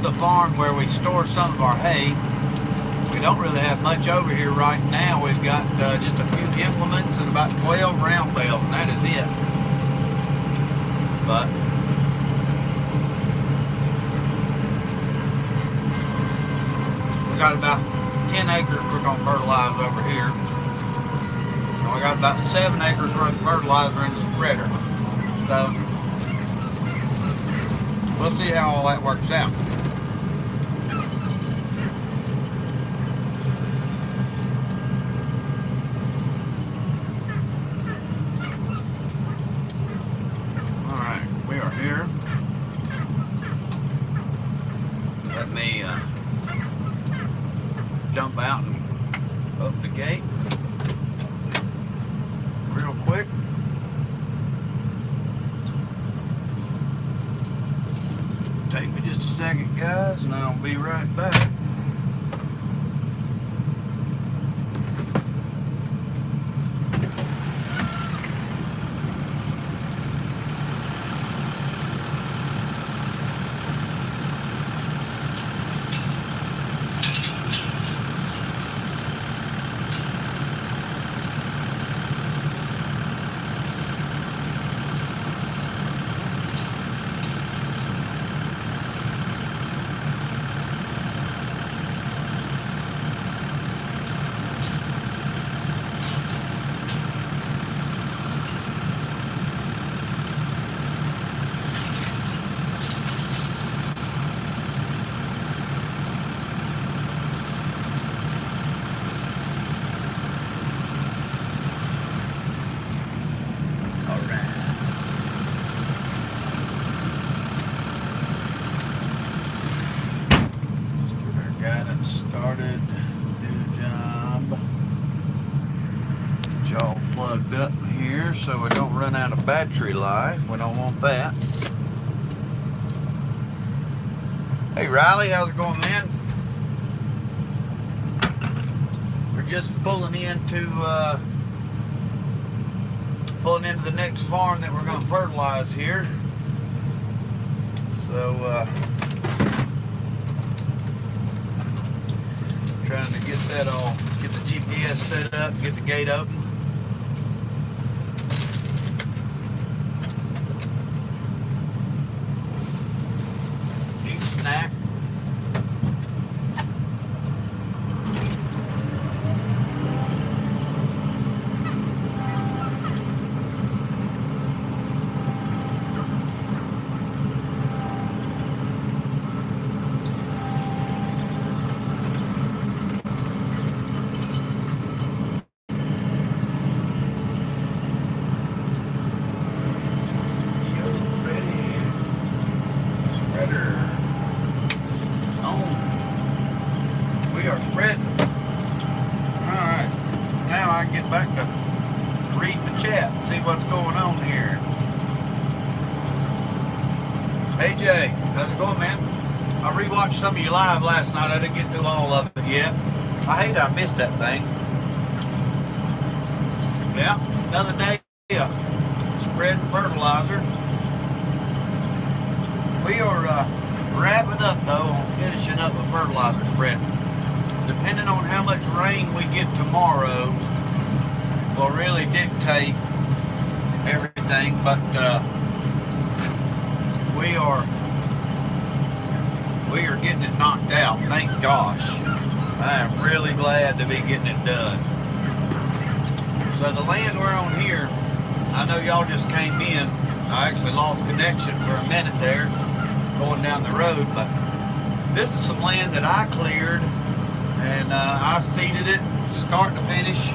the farm where we store some of our hay. We don't really have much over here right now. We've got just a few implements and about 12 round bales, and that is it. But we got about 10 acres we're going to fertilize over here. And we got about 7 acres worth of fertilizer in the spreader. So we'll see how all that works out. Here. Let me jump out and open the gate real quick. Take me just a second, guys, and I'll be right back. Started, new job. It's all plugged up here so we don't run out of battery life. We don't want that. Hey Riley, how's it going, man? We're just pulling into the next farm that we're going to fertilize here. So trying to get that all, get the GPS set up, get the gate open. Eat a snack. Back to reading the chat, see what's going on here. Hey Jay, how's it going, man? I rewatched some of you live last night. I didn't get through all of it yet. I hate I missed that thing. Yeah, another day of spreading fertilizer. We are wrapping up though on finishing up a fertilizer spread. Depending on how much rain we get tomorrow will really dictate everything, but we are getting it knocked out, thank gosh. I am really glad to be getting it done. So the land we're on here, I know y'all just came in. I actually lost connection for a minute there going down the road, but this is some land that I cleared and I seeded it start to finish.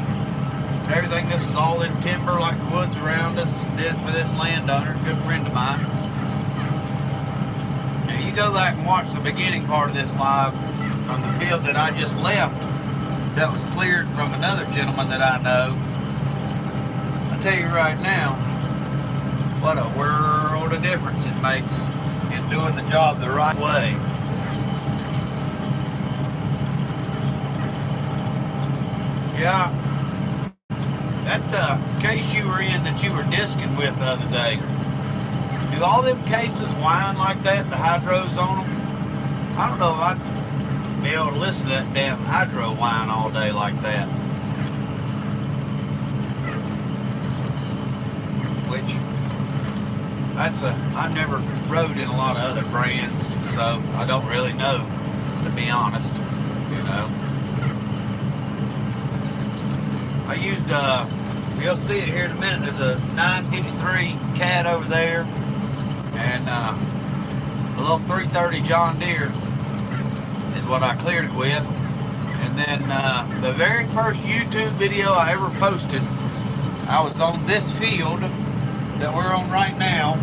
Everything. This was all in timber like the woods around us. Did it for this landowner, good friend of mine. Now you go back and watch the beginning part of this live on the field that I just left that was cleared from another gentleman that I know. I tell you right now, what a world of difference it makes in doing the job the right way. Yeah, that case you were in that you were disking with the other day, do all them cases whine like that, the hydros on them? I don't know if I'd be able to listen to that damn hydro whine all day like that. Which, I never rode in a lot of other brands, so I don't really know, to be honest, you know. I used, you'll see it here in a minute, there's a 953 Cat over there, and a little 330 John Deere is what I cleared it with. And then the very first YouTube video I ever posted, I was on this field that we're on right now,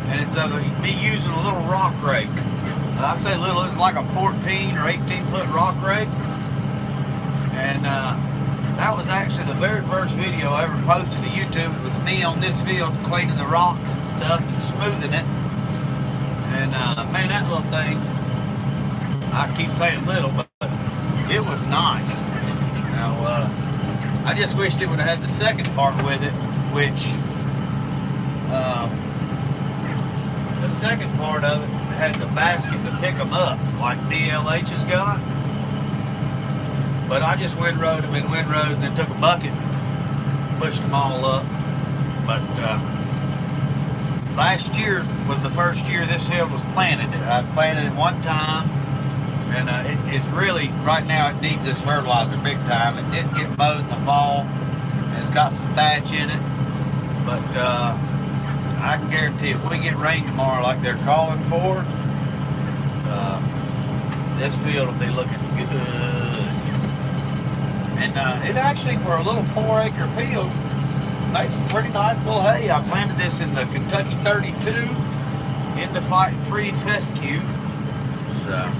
and it's of me using a little rock rake. I say little, it's like a 14 or 18 foot rock rake. And that was actually the very first video I ever posted to YouTube. It was me on this field cleaning the rocks and stuff and smoothing it. And man, that little thing, I keep saying little, but it was nice. Now, I just wished it would have had the second part with it, which the second part of it had the basket to pick them up, like DLH has got. But I just windrowed them in windrows and then took a bucket, pushed them all up. But last year was the first year this field was planted. I planted it one time, and it's really, right now it needs this fertilizer big time. It didn't get mowed in the fall, and it's got some thatch in it. But I can guarantee if we get rain tomorrow like they're calling for, this field will be looking good. And it actually, for a little 4-acre field, made some pretty nice little hay. I planted this in the Kentucky 32 into Fight Free fescue. So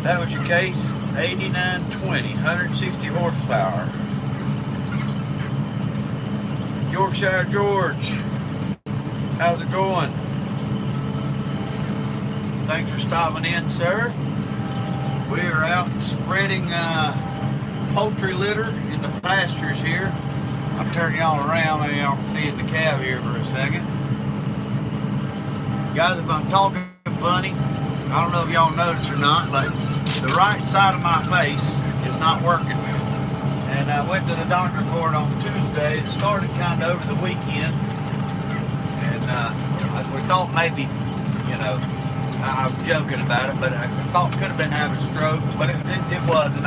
that was your case, 8920, 160 horsepower. Yorkshire George, how's it going? Thanks for stopping in, sir. We are out spreading poultry litter in the pastures here. I'll turn y'all around, maybe y'all can see it in the cab here for a second. Guys, if I'm talking funny, I don't know if y'all notice or not, but the right side of my face is not working. And I went to the doctor for it on Tuesday. It started kind of over the weekend. And we thought maybe, you know, I was joking about it, but I thought could have been having a stroke, but it wasn't.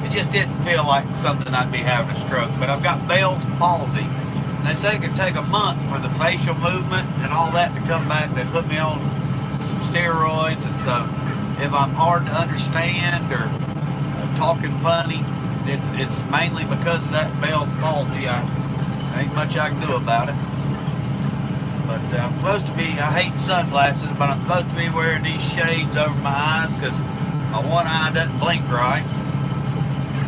It just didn't feel like something I'd be having a stroke. But I've got Bell's palsy, and they say it could take a month for the facial movement and all that to come back. They put me on some steroids, and so if I'm hard to understand or talking funny, it's mainly because of that Bell's palsy. Ain't much I can do about it. But I'm supposed to be, I hate sunglasses, but I'm supposed to be wearing these shades over my eyes because my one eye doesn't blink right.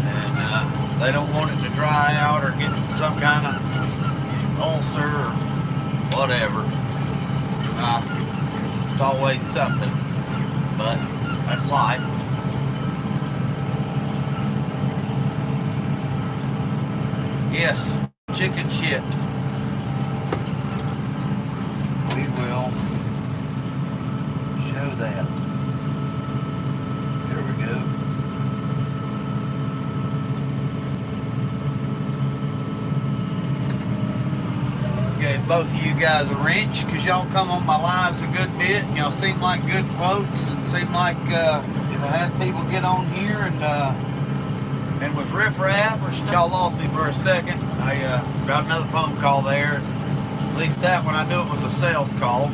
And they don't want it to dry out or get some kind of ulcer or whatever. It's always something, but that's life. Yes, chicken shit. We will show that. There we go. Gave both of you guys a wrench because y'all come on my lives a good bit and y'all seem like good folks and seem like if I had people get on here and with riffraff or stuff, y'all lost me for a second. I got another phone call there. At least that one I knew it was a sales call.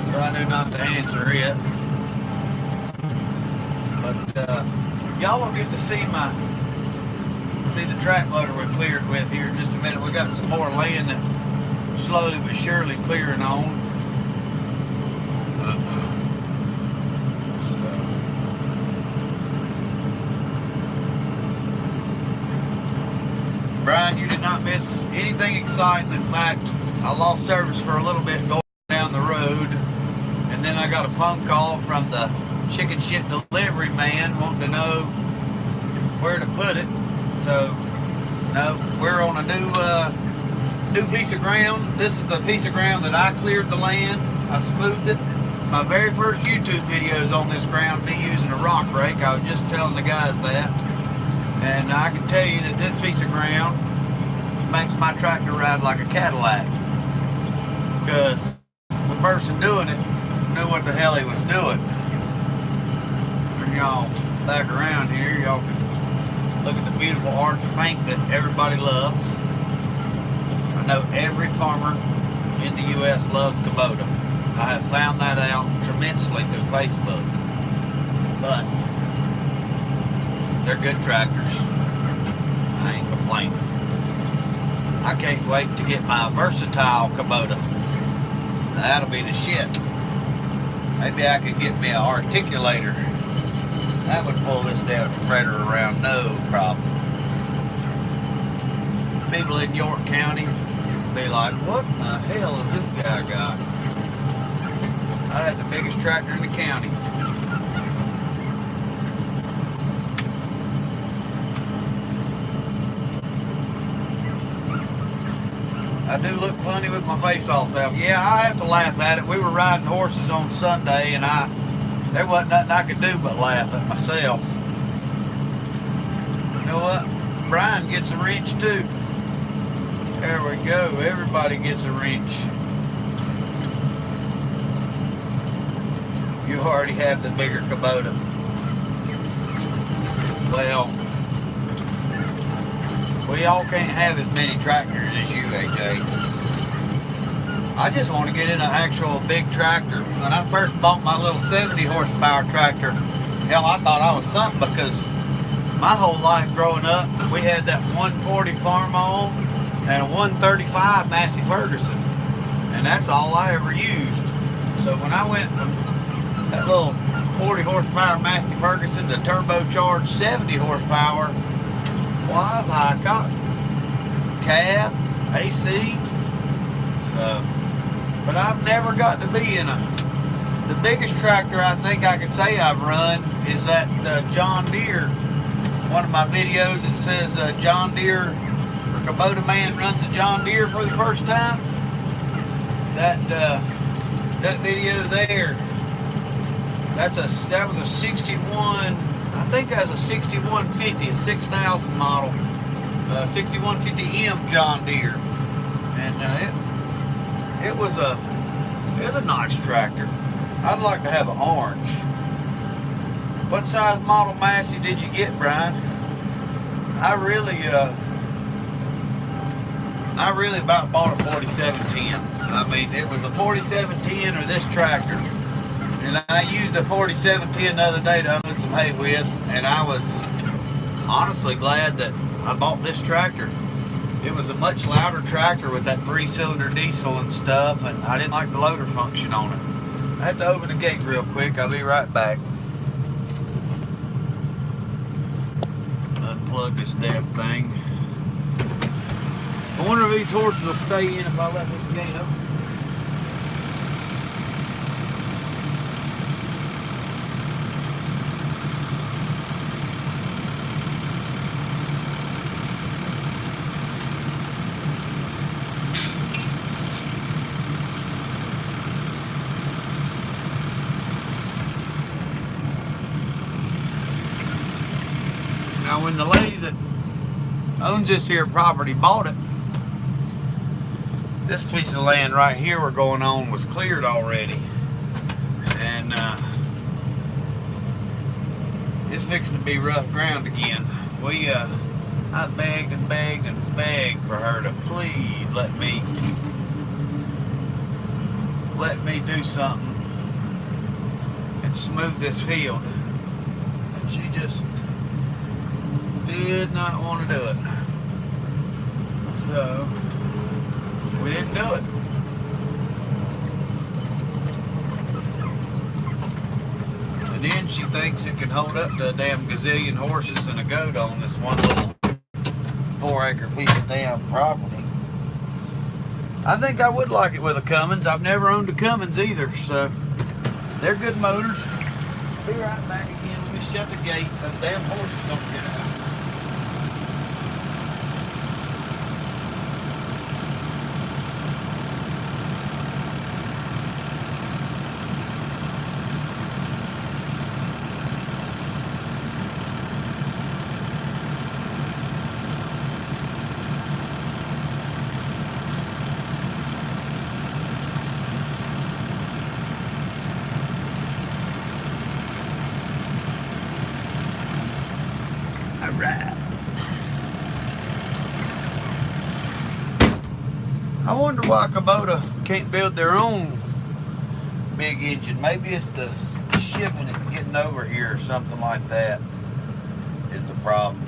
So so I knew not to answer it. But y'all will get to see the track loader we cleared with here in just a minute. We got some more land that slowly but surely clearing on. Brian, you did not miss anything exciting. In fact, I lost service for a little bit going down the road, and then I got a phone call from the chicken shit delivery man wanting to know where to put it. So, no, we're on a new piece of ground. This is the piece of ground that I cleared the land. I smoothed it. My very first YouTube videos on this ground, me using a rock rake. I was just telling the guys that. And I can tell you that this piece of ground makes my tractor ride like a Cadillac. Because the person doing it knew what the hell he was doing. When y'all back around here, y'all can look at the beautiful arch paint that everybody loves. I know every farmer in the U.S. loves Kubota. I have found that out tremendously through Facebook. But they're good tractors. I ain't complaining. I can't wait to get my versatile Kubota. That'll be the shit. Maybe I could get me an articulator. That would pull this damn spreader around no problem. People in York County be like, what in the hell has this guy got? I had the biggest tractor in the county. I do look funny with my face all set. Yeah, I have to laugh at it. We were riding horses on Sunday, and there wasn't nothing I could do but laugh at myself. You know what? Brian gets a wrench too. There we go. Everybody gets a wrench. You already have the bigger Kubota. Well, we all can't have as many tractors as you, AJ. I just want to get in an actual big tractor. When I first bought my little 70 horsepower tractor, hell, I thought I was something, because my whole life growing up, we had that 140 Farmall and a 135 Massey Ferguson. And that's all I ever used. So when I went from that little 40 horsepower Massey Ferguson to turbocharged 70 horsepower, was high cotton, cab, AC. So, but I've never got to be in the biggest tractor I think I could say I've run is that John Deere. One of my videos, it says John Deere, or Kubota man runs a John Deere for the first time. That video there, that was a 61. I think that was a 6150, a 6000 model, 6150M John Deere, and it was a nice tractor. I'd like to have an orange. What size model Massey did you get, Brian? I really about bought a 4710. I mean, it was a 4710 or this tractor. And I used a 4710 the other day to unload some hay with, and I was honestly glad that I bought this tractor. It was a much louder tractor with that 3-cylinder diesel and stuff, and I didn't like the loader function on it. I have to open the gate real quick. I'll be right back. Unplug this damn thing. I wonder if these horses will stay in if I let this gate open. Now, when the lady that owns this here property bought it, this piece of land right here we're going on was cleared already, and it's fixing to be rough ground again. I begged and begged and begged for her to please let me do something to smooth this field. And she just did not want to do it. So we didn't do it. And then she thinks it can hold up to a damn gazillion horses and a goat on this one little 4-acre piece of damn property. I think I would like it with a Cummins. I've never owned a Cummins either, so they're good motors. Be right back again. Let me shut the gates so the damn horses don't get out. Alright. I wonder why Kubota can't build their own big engine. Maybe it's the shipping it getting over here or something like that is the problem.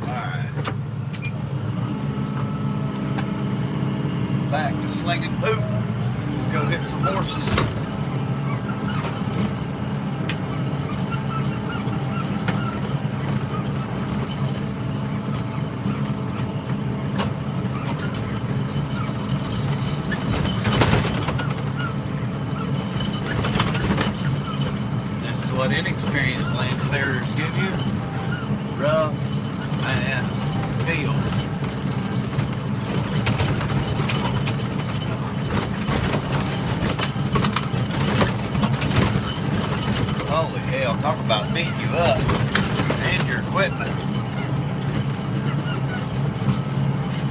Alright. Back to slinging poop. Let's go hit some horses. What inexperienced land clearers give you, rough ass fields. Holy hell, talk about beating you up and your equipment.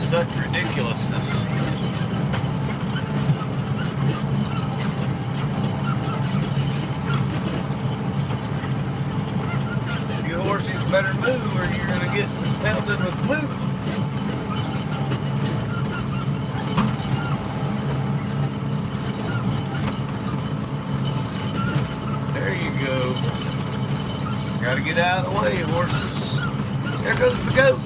Such ridiculousness. Horses better move or you're gonna get pelted with poop. There you go. Gotta get out of the way, horses. There goes the goat.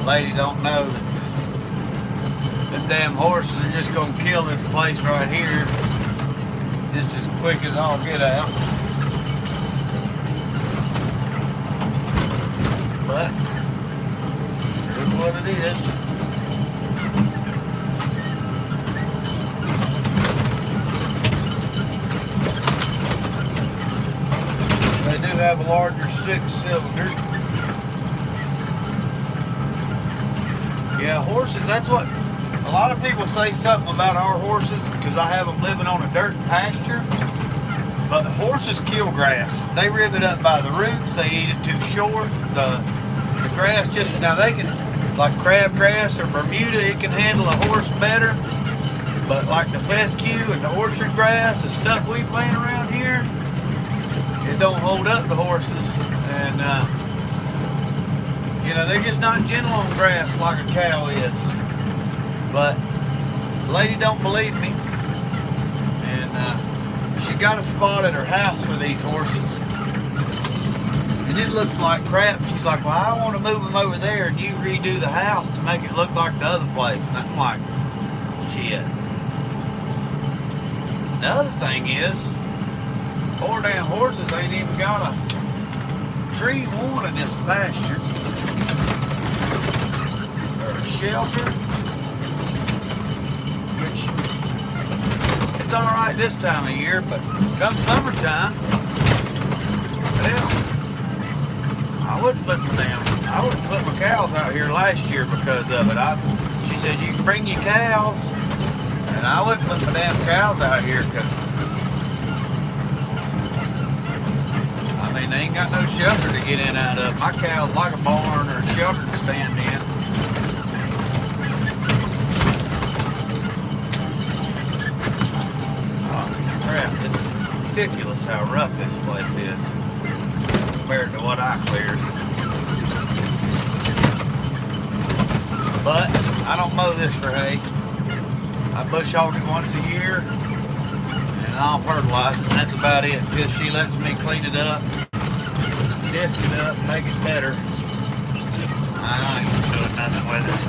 Lady don't know that them damn horses are just gonna kill this place right here just as quick as I'll get out. But here's what it is. They do have a larger 6-cylinder. Yeah, horses, that's what, a lot of people say something about our horses because I have them living on a dirt pasture, but horses kill grass. They rip it up by the roots, they eat it too short, the grass just, now they can, like crabgrass or Bermuda, it can handle a horse better, but like the fescue and the orchard grass, the stuff we plant around here, it don't hold up the horses, and you know, they're just not gentle on grass like a cow is. But the lady don't believe me. And she got a spot at her house for these horses. And it looks like crap. She's like, well, I want to move them over there and you redo the house to make it look like the other place. And I'm like, shit. The other thing is, poor damn horses ain't even got a tree one in this pasture. Shelter, which it's all right this time of year, but come summertime, well, I wouldn't put my cows out here last year because of it. She said you can bring your cows, and I wouldn't put my damn cows out here because I mean they ain't got no shelter to get in out of. My cows like a barn or a shelter to stand in. Crap, this ridiculous how rough this place is compared to what I cleared. But I don't mow this for hay. I bush hog it once a year and I'll fertilize it, and that's about it, because she lets me clean it up, disc it up, make it better. I ain't doing nothing with it.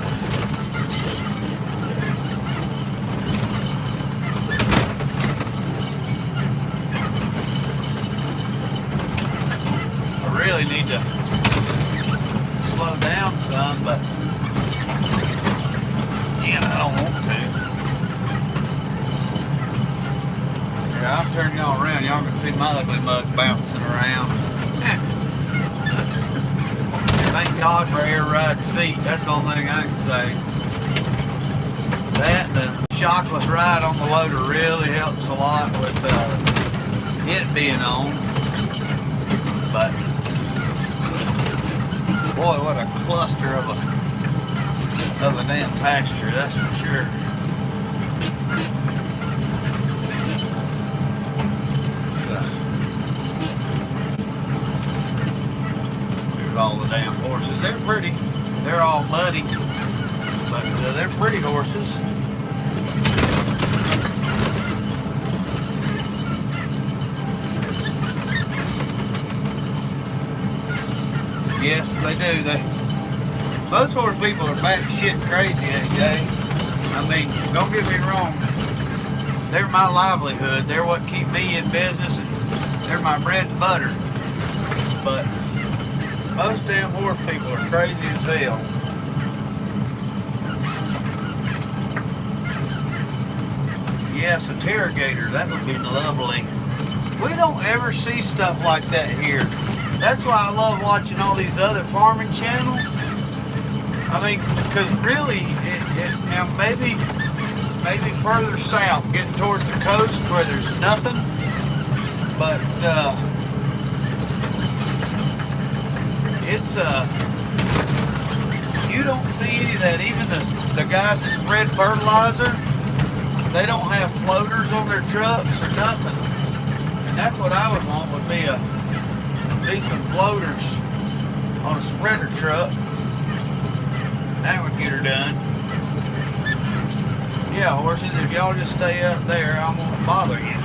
I really need to slow down some, but again, I don't want to. Yeah, I'll turn y'all around. Y'all can see my ugly mug bouncing around. Thank God for air ride seat. That's the only thing I can say. That and the shockless ride on the loader really helps a lot with it being on. But boy, what a cluster of a damn pasture, that's for sure. Here's all the damn horses. They're pretty. They're all muddy, but they're pretty horses. Yes, they do. Most horse people are batshit crazy every day. I mean, don't get me wrong. They're my livelihood. They're what keep me in business, and they're my bread and butter. But most damn horse people are crazy as hell. Yes, a interrogator. That would be lovely. We don't ever see stuff like that here. That's why I love watching all these other farming channels. I mean, because really, now maybe further south, getting towards the coast where there's nothing, but it's you don't see any of that. Even the guys that spread fertilizer, they don't have floaters on their trucks or nothing, and that's what I would want, would be some floaters on a spreader truck. That would get her done. Yeah, horses, if y'all just stay up there, I won't bother you.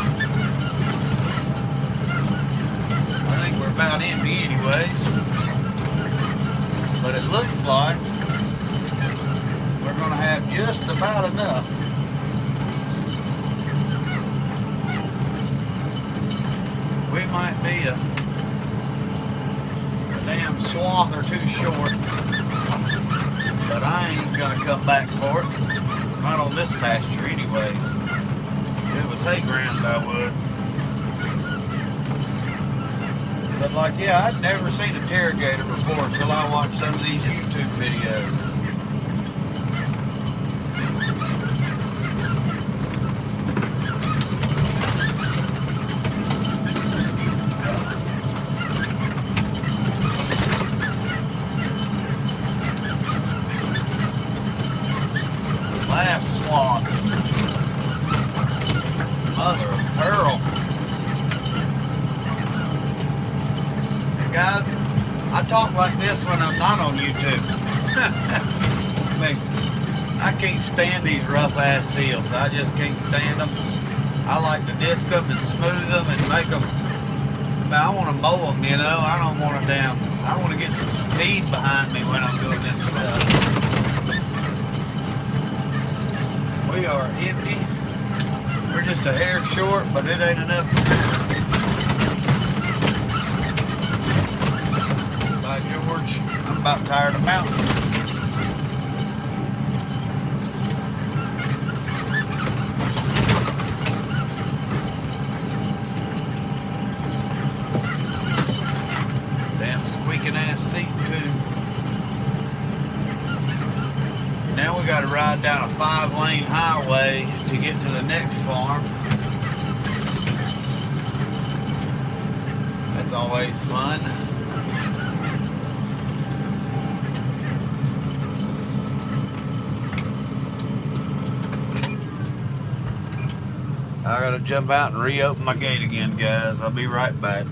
I think we're about empty anyways. But it looks like we're going to have just about enough. We might be a damn swath or two short. But I ain't gonna come back for it. Not on this pasture anyways. If it was hay ground, I would. But like, yeah, I'd never seen a interrogator before until I watched some of these YouTube videos. Last swath. Mother of pearl. And guys, I talk like this when I'm not on YouTube. I mean, I can't stand these rough ass fields. I just can't stand them. I like to disc them and smooth them and make them. I want to mow them, you know. I don't want to I want to get some speed behind me when I'm doing this stuff. We are empty. We're just a hair short, but it ain't enough for me. By George, I'm about tired of mountains. Damn squeaking ass seat too. Now we got to ride down a 5-lane highway to get to the next farm. That's always fun. I gotta jump out and reopen my gate again, guys. I'll be right back.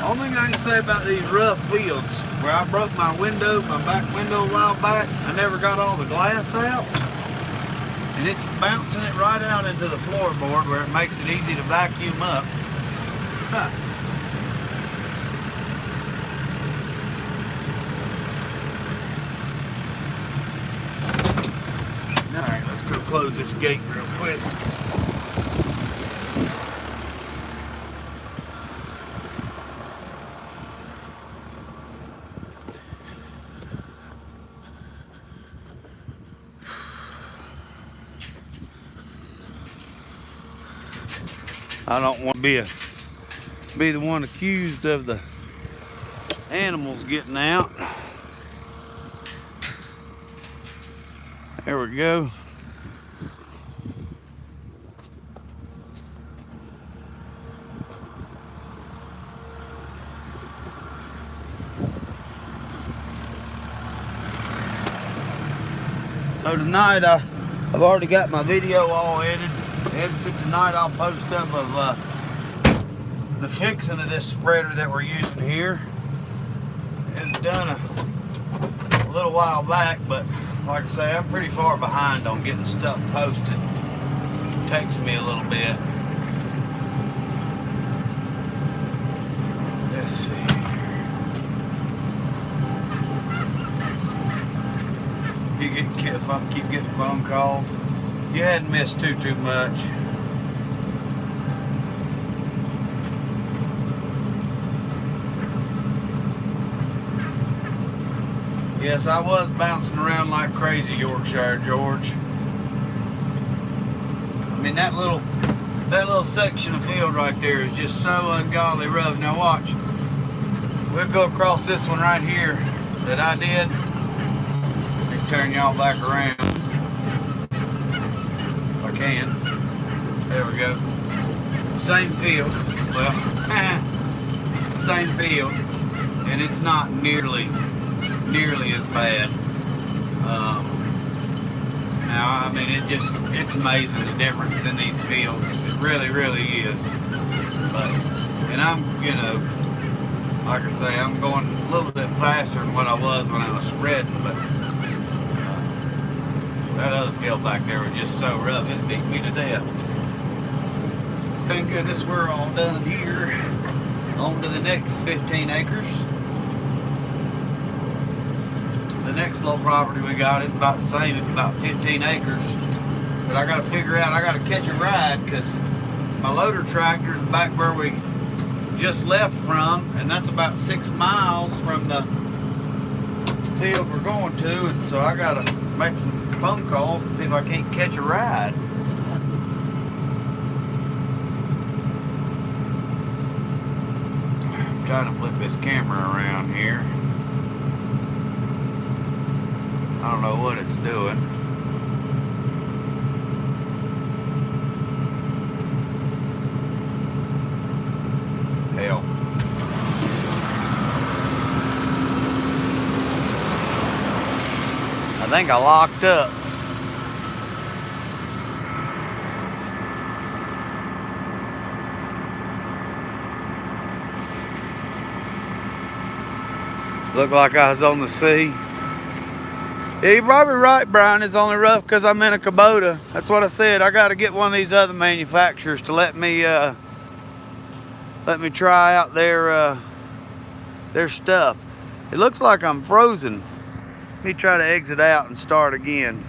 Only thing I can say about these rough fields, where I broke my back window a while back, I never got all the glass out. And it's bouncing it right out into the floorboard where it makes it easy to vacuum up. Huh. Alright, let's go close this gate real quick. I don't want to be the one accused of the animals getting out. There we go. So tonight I've already got my video all edited tonight. I'll post up of the fixing of this spreader that we're using here. It was done a little while back, but like I say, I'm pretty far behind on getting stuff posted. It takes me a little bit. Let's see. If I keep getting phone calls, you hadn't missed too much. Yes, I was bouncing around like crazy, Yorkshire George. I mean, that little section of field right there is just so ungodly rough. Now watch. We'll go across this one right here that I did. Let me turn y'all back around. If I can. There we go. Same field. Well, same field. And it's not nearly as bad. Now, I mean, it's amazing the difference in these fields. It really is. But, and I'm, like I say, I'm going a little bit faster than what I was when I was spreading, but that other field back there was just so rough, it beat me to death. Thank goodness we're all done here. On to the next 15 acres. The next little property we got is about the same. It's about 15 acres. But I got to figure out, I got to catch a ride because my loader tractor is back where we just left from, and that's about 6 miles from the field we're going to. And so I got to make some phone calls and see if I can't catch a ride. I'm trying to flip this camera around here. I don't know what it's doing. Hell. I think I locked up. Looked like I was on the sea. Yeah, you're probably right, Brian. It's only rough because I'm in a Kubota. That's what I said. I got to get one of these other manufacturers to let me try out their stuff. It looks like I'm frozen. Let me try to exit out and start again.